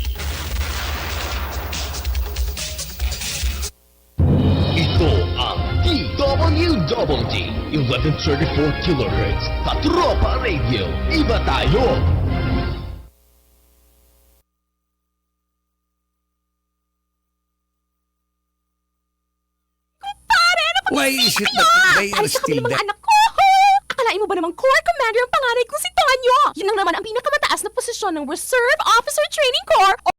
Ito ang DWDD 1134 kHz Katropa Radio. Iba tayo! Why is it that they are still there? Anak ko! Akalain mo ba namang Corps Commander ang panganay ko si Tanyo? Yun lang naman ang pinakamataas na posisyon ng Reserve Officer Training Corps